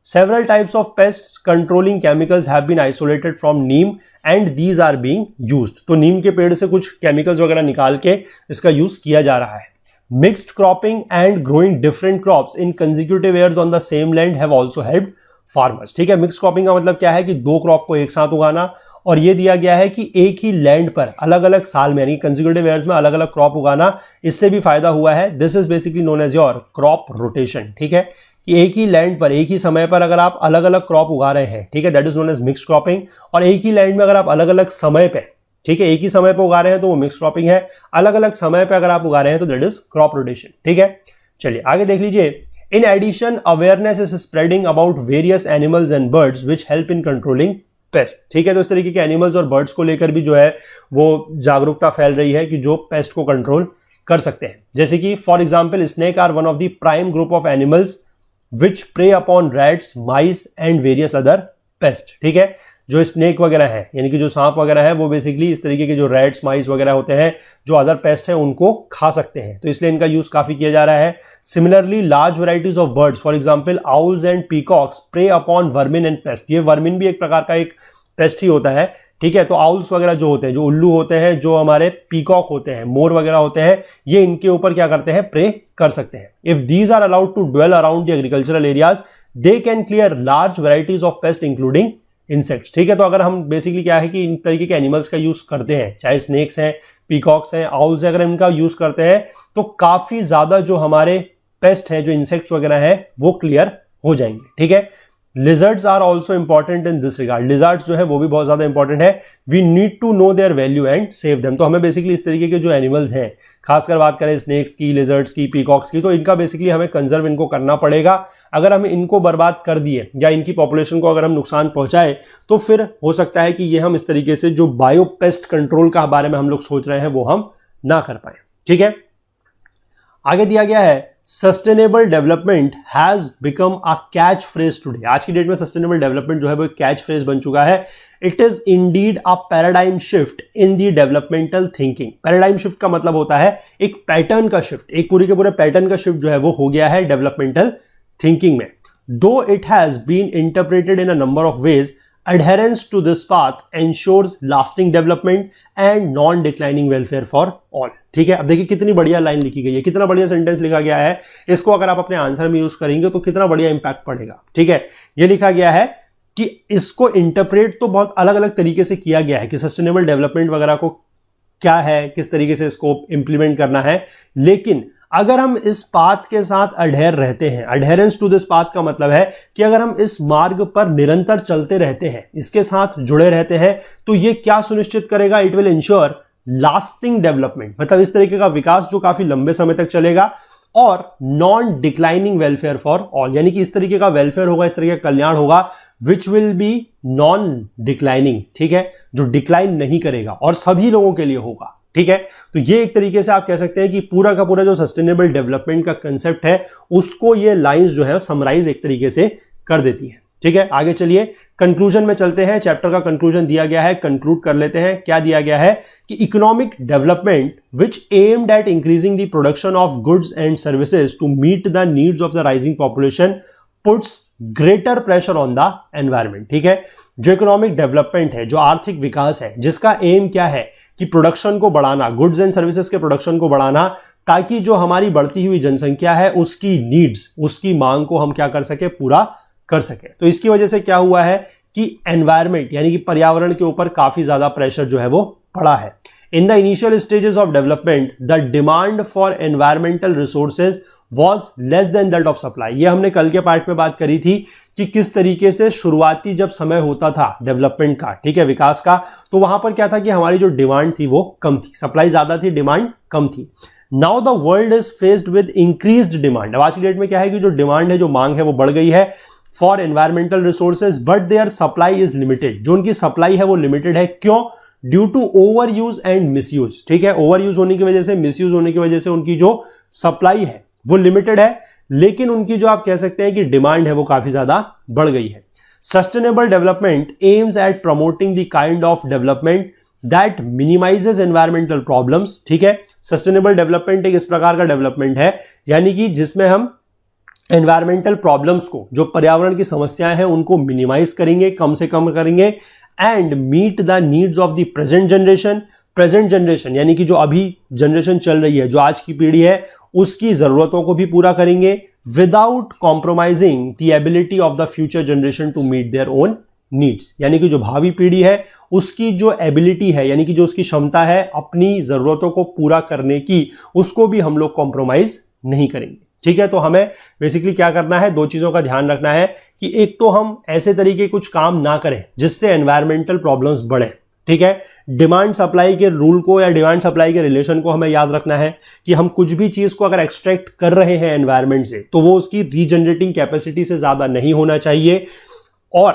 several types of pests controlling chemicals have been isolated from neem and these are being used। तो नीम के पेड़ से कुछ केमिकल्स वगैरह निकाल के इसका यूज किया जा रहा है। Mixed cropping and growing different crops in consecutive years on the same land have also helped farmers. ठीक है, मिक्स क्रॉपिंग का मतलब क्या है कि दो क्रॉप को एक साथ उगाना, और ये दिया गया है कि एक ही लैंड पर अलग अलग साल में यानी कंसेक्यूटिव ईयर्स में अलग अलग क्रॉप उगाना, इससे भी फायदा हुआ है। This is basically known as your crop rotation. ठीक है, कि एक ही लैंड पर एक ही समय पर अगर आप अलग अलग क्रॉप उगा रहे हैं, ठीक है, that is known as mix cropping. और एक ही लैंड में अगर आप अलग अलग समय पे, ठीक है, एक ही समय पे उगा रहे हैं तो वो मिक्स क्रॉपिंग है, अलग अलग समय पे अगर आप उगा रहे हैं तो दैट इज क्रॉप रोटेशन। ठीक है, चलिए आगे देख लीजिए। In addition awareness is spreading about various animals and birds which help in controlling pest. ठीक है, तो इस तरीके के एनिमल्स और बर्ड्स को लेकर भी जो है वो जागरूकता फैल रही है कि जो पेस्ट को कंट्रोल कर सकते हैं। जैसे कि for example snake are one of the prime group of animals which prey upon rats, mice and various other pest. ठीक है, जो स्नेक वगैरह है यानी कि जो सांप वगैरह है वो बेसिकली इस तरीके के जो रैट्स, माइस वगैरह होते हैं, जो अदर पेस्ट है उनको खा सकते हैं, तो इसलिए इनका यूज काफी किया जा रहा है। Similarly large varieties of birds for example owls and peacocks prey upon vermin and pest. ये वर्मिन भी एक प्रकार का एक पेस्ट ही होता है। ठीक है, तो आउल्स वगैरह जो होते हैं, जो उल्लू होते हैं, जो हमारे पीकॉक होते हैं, मोर वगैरह होते हैं, ये इनके ऊपर क्या करते हैं, प्रे कर सकते हैं। If these are allowed to dwell around the agricultural areas they can clear large varieties of pest including insects. ठीक है, तो अगर हम बेसिकली क्या है कि इन तरीके के एनिमल्स का यूज करते हैं, चाहे स्नेक्स हैं, पीकॉक्स हैं, आउल्स हैं, अगर इनका यूज करते हैं तो काफी ज्यादा जो हमारे पेस्ट हैं, जो इंसेक्ट्स वगैरह हैं, वो क्लियर हो जाएंगे। ठीक है, lizards are also important in this regard. Lizards जो है वो भी बहुत ज्यादा इंपॉर्टेंट है। We need to know their value and save them. तो हमें बेसिकली इस तरीके के जो एनिमल्स हैं, खासकर बात करें स्नेक्स की, लिजर्ड्स की, पीकॉक्स की, तो इनका बेसिकली हमें कंजर्व इनको करना पड़ेगा। अगर हम इनको बर्बाद कर दिए या इनकी पॉपुलेशन को अगर हम नुकसान पहुंचाए तो फिर हो सकता है कि ये हम इस तरीके से जो बायो पेस्ट कंट्रोल का बारे में हम लोग सोच रहे हैं वो हम ना कर पाए। ठीक है, आगे दिया गया है sustainable development has become a catch phrase today. आज की डेट में सस्टेनेबल डेवलपमेंट जो है वो एक कैच फ्रेज बन चुका है। It is indeed a paradigm shift in the developmental thinking. Paradigm shift का मतलब होता है एक पैटर्न का शिफ्ट, एक पूरी के पूरे पैटर्न का शिफ्ट जो है वो हो गया है डेवलपमेंटल थिंकिंग में। Though it has been interpreted in a number of ways, adherence to this path ensures lasting development and non-declining welfare for all। ठीक है, अब देखिए कितनी बढ़िया लाइन लिखी गई है, कितना बढ़िया सेंटेंस लिखा गया है। इसको अगर आप अपने आंसर में यूज करेंगे तो कितना बढ़िया इंपैक्ट पड़ेगा। ठीक है, ये लिखा गया है कि इसको इंटरप्रेट तो बहुत अलग अलग तरीके से किया गया है कि सस्टेनेबल डेवलपमेंट वगैरह को क्या है, किस तरीके से इसको इंप्लीमेंट करना है, लेकिन अगर हम इस पाथ के साथ अडेयर रहते हैं, अडेरेंस टू दिस पाथ का मतलब है कि अगर हम इस मार्ग पर निरंतर चलते रहते हैं, इसके साथ जुड़े रहते हैं, तो ये क्या सुनिश्चित करेगा, it will ensure lasting development, मतलब इस तरीके का विकास जो काफी लंबे समय तक चलेगा, और non declining welfare for all, यानी कि इस तरीके का वेलफेयर होगा, इस तरीके का कल्याण होगा which will be non declining. ठीक है, जो डिक्लाइन नहीं करेगा और सभी लोगों के लिए होगा। ठीक है, तो ये एक तरीके से आप कह सकते हैं कि पूरा का पूरा जो सस्टेनेबल डेवलपमेंट का कंसेप्ट है उसको ये लाइंस जो है समराइज एक तरीके से कर देती है। ठीक है, आगे चलिए कंक्लूजन में चलते हैं। चैप्टर का कंक्लूजन दिया गया है, कंक्लूड कर लेते हैं। क्या दिया गया है कि economic development which aimed at increasing the production of goods and services to meet the needs of the rising population puts greater pressure on the environment. ठीक है, जो इकोनॉमिक डेवलपमेंट है, जो आर्थिक विकास है, जिसका एम क्या है कि प्रोडक्शन को बढ़ाना, गुड्स एंड सर्विसेज के प्रोडक्शन को बढ़ाना, ताकि जो हमारी बढ़ती हुई जनसंख्या है उसकी नीड्स, उसकी मांग को हम क्या कर सके, पूरा कर सके। तो इसकी वजह से क्या हुआ है कि एनवायरमेंट यानी कि पर्यावरण के ऊपर काफी ज्यादा प्रेशर जो है वो पड़ा है। In the initial stages of development the demand for environmental resources was less than that of supply। ये हमने कल के पार्ट में बात करी थी कि किस तरीके से शुरुआती जब समय होता था डेवलपमेंट का, ठीक है, विकास का, तो वहां पर क्या था कि हमारी जो डिमांड थी वो कम थी, सप्लाई ज्यादा थी, डिमांड कम थी। Now the world is faced with increased demand. अब आज की डेट में क्या है कि जो डिमांड है, जो मांग है, वो बढ़ गई है for environmental resources, but their supply is limited. जो उनकी सप्लाई है वो लिमिटेड है। क्यों? Due to overuse and misuse. ठीक है, ओवर यूज होने की वजह से, मिसयूज होने की वजह से उनकी जो सप्लाई है वो लिमिटेड है, लेकिन उनकी जो आप कह सकते हैं कि डिमांड है वो काफी ज्यादा बढ़ गई है। Sustainable development aims at promoting the kind of development that minimises environmental problems. ठीक है, सस्टेनेबल डेवलपमेंट एक इस प्रकार का डेवलपमेंट है यानी कि जिसमें हम एनवायरमेंटल प्रॉब्लम्स को, जो पर्यावरण की समस्याएं हैं, उनको मिनिमाइज करेंगे, कम से कम करेंगे, and meet the needs of the present generation. Present generation यानी कि जो अभी जनरेशन चल रही है, जो आज की पीढ़ी है, उसकी जरूरतों को भी पूरा करेंगे without compromising the ability of the future generation to meet their own needs. यानी कि जो भावी पीढ़ी है उसकी जो एबिलिटी है, यानी कि जो उसकी क्षमता है अपनी जरूरतों को पूरा करने की, उसको भी हम लोग कॉम्प्रोमाइज नहीं करेंगे। ठीक है, तो हमें बेसिकली क्या करना है, दो चीजों का ध्यान रखना है कि एक तो हम ऐसे तरीके कुछ काम ना करें जिससे एनवायरमेंटल प्रॉब्लम्स बढ़े। ठीक है, डिमांड सप्लाई के रूल को या डिमांड सप्लाई के रिलेशन को हमें याद रखना है कि हम कुछ भी चीज को अगर एक्सट्रैक्ट कर रहे हैं एनवायरमेंट से तो वो उसकी रीजनरेटिंग कैपेसिटी से ज्यादा नहीं होना चाहिए, और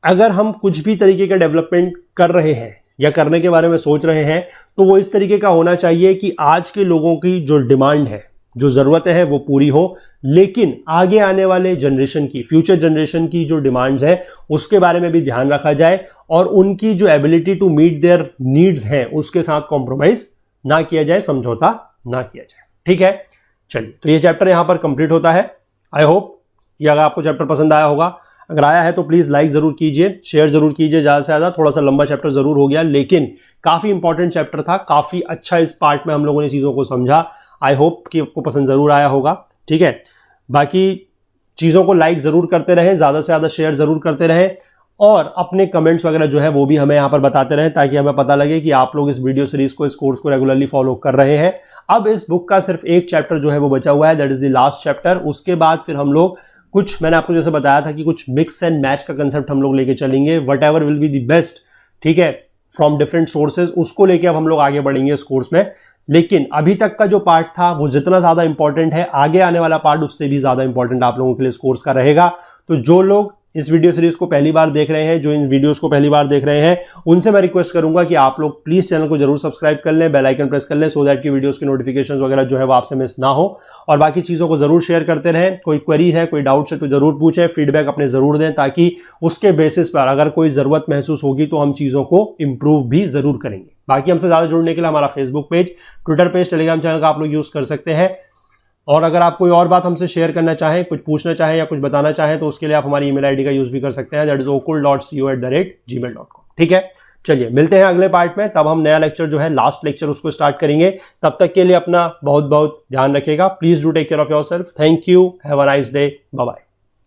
अगर हम कुछ भी तरीके का डेवलपमेंट कर रहे हैं या करने के बारे में सोच रहे हैं तो वो इस तरीके का होना चाहिए कि आज के लोगों की जो डिमांड है, जो जरूरतें हैं वो पूरी हो, लेकिन आगे आने वाले जनरेशन की, फ्यूचर जनरेशन की जो डिमांड्स है उसके बारे में भी ध्यान रखा जाए और उनकी जो ability to meet their needs हैं उसके साथ कॉम्प्रोमाइज ना किया जाए, समझौता ना किया जाए। ठीक है, चलिए तो ये चैप्टर यहां पर कंप्लीट होता है। आई होप कि अगर आपको चैप्टर पसंद आया होगा, अगर आया है तो प्लीज लाइक जरूर कीजिए, शेयर जरूर कीजिए ज्यादा से ज्यादा। थोड़ा सा लंबा चैप्टर जरूर हो गया लेकिन काफी इंपॉर्टेंट चैप्टर था, काफी अच्छा इस पार्ट में हम लोगों ने चीजों को समझा। आई होप कि आपको पसंद जरूर आया होगा। ठीक है, बाकी चीजों को लाइक जरूर करते रहें, ज्यादा से ज्यादा शेयर जरूर करते रहें और अपने कमेंट्स वगैरह जो है वो भी हमें यहां पर बताते रहें ताकि हमें पता लगे कि आप लोग इस वीडियो सीरीज को, इस कोर्स को रेगुलरली फॉलो कर रहे हैं। अब इस बुक का सिर्फ एक चैप्टर जो है वो बचा हुआ है, that is the last chapter. उसके बाद फिर हम लोग कुछ, मैंने आपको जैसे बताया था कि कुछ मिक्स एंड मैच का कंसेप्ट हम लोग लेके चलेंगे, what ever will be the best, ठीक है, फ्रॉम डिफरेंट सोर्सेज, उसको लेके अब हम लोग आगे बढ़ेंगे इस कोर्स में। लेकिन अभी तक का जो पार्ट था वो जितना ज्यादा इंपॉर्टेंट है, आगे आने वाला पार्ट उससे भी ज्यादा इंपॉर्टेंट आप लोगों के लिए इस कोर्स का रहेगा। तो जो लोग इस वीडियो सीरीज को पहली बार देख रहे हैं, जो इन वीडियोस को पहली बार देख रहे हैं, उनसे मैं रिक्वेस्ट करूंगा कि आप लोग प्लीज चैनल को जरूर सब्सक्राइब कर लें, बेल आइकन प्रेस कर लें, सो दैट की वीडियोस की नोटिफिकेशंस वगैरह जो है वो आपसे मिस ना हो। और बाकी चीजों को जरूर शेयर करते रहें। कोई क्वेरी है, कोई डाउट्स है तो जरूर पूछें, फीडबैक अपने जरूर दें ताकि उसके बेसिस पर अगर कोई जरूरत महसूस होगी तो हम चीजों को इंप्रूव भी जरूर करेंगे। बाकी हमसे ज्यादा जुड़ने के लिए हमारा Facebook page, Twitter page, Telegram channel का आप लोग यूज कर सकते हैं। और अगर आप कोई और बात हमसे शेयर करना चाहें, कुछ पूछना चाहें या कुछ बताना चाहें तो उसके लिए आप हमारी ईमेल आईडी का यूज भी कर सकते हैं, दैट इज okul.co@gmail.com। ठीक है, चलिए मिलते हैं अगले पार्ट में, तब हम नया लेक्चर जो है, लास्ट लेक्चर, उसको स्टार्ट करेंगे। तब तक के लिए अपना बहुत बहुत ध्यान रखिएगा। Please do take care of yourself. Thank you, have a nice day, bye bye.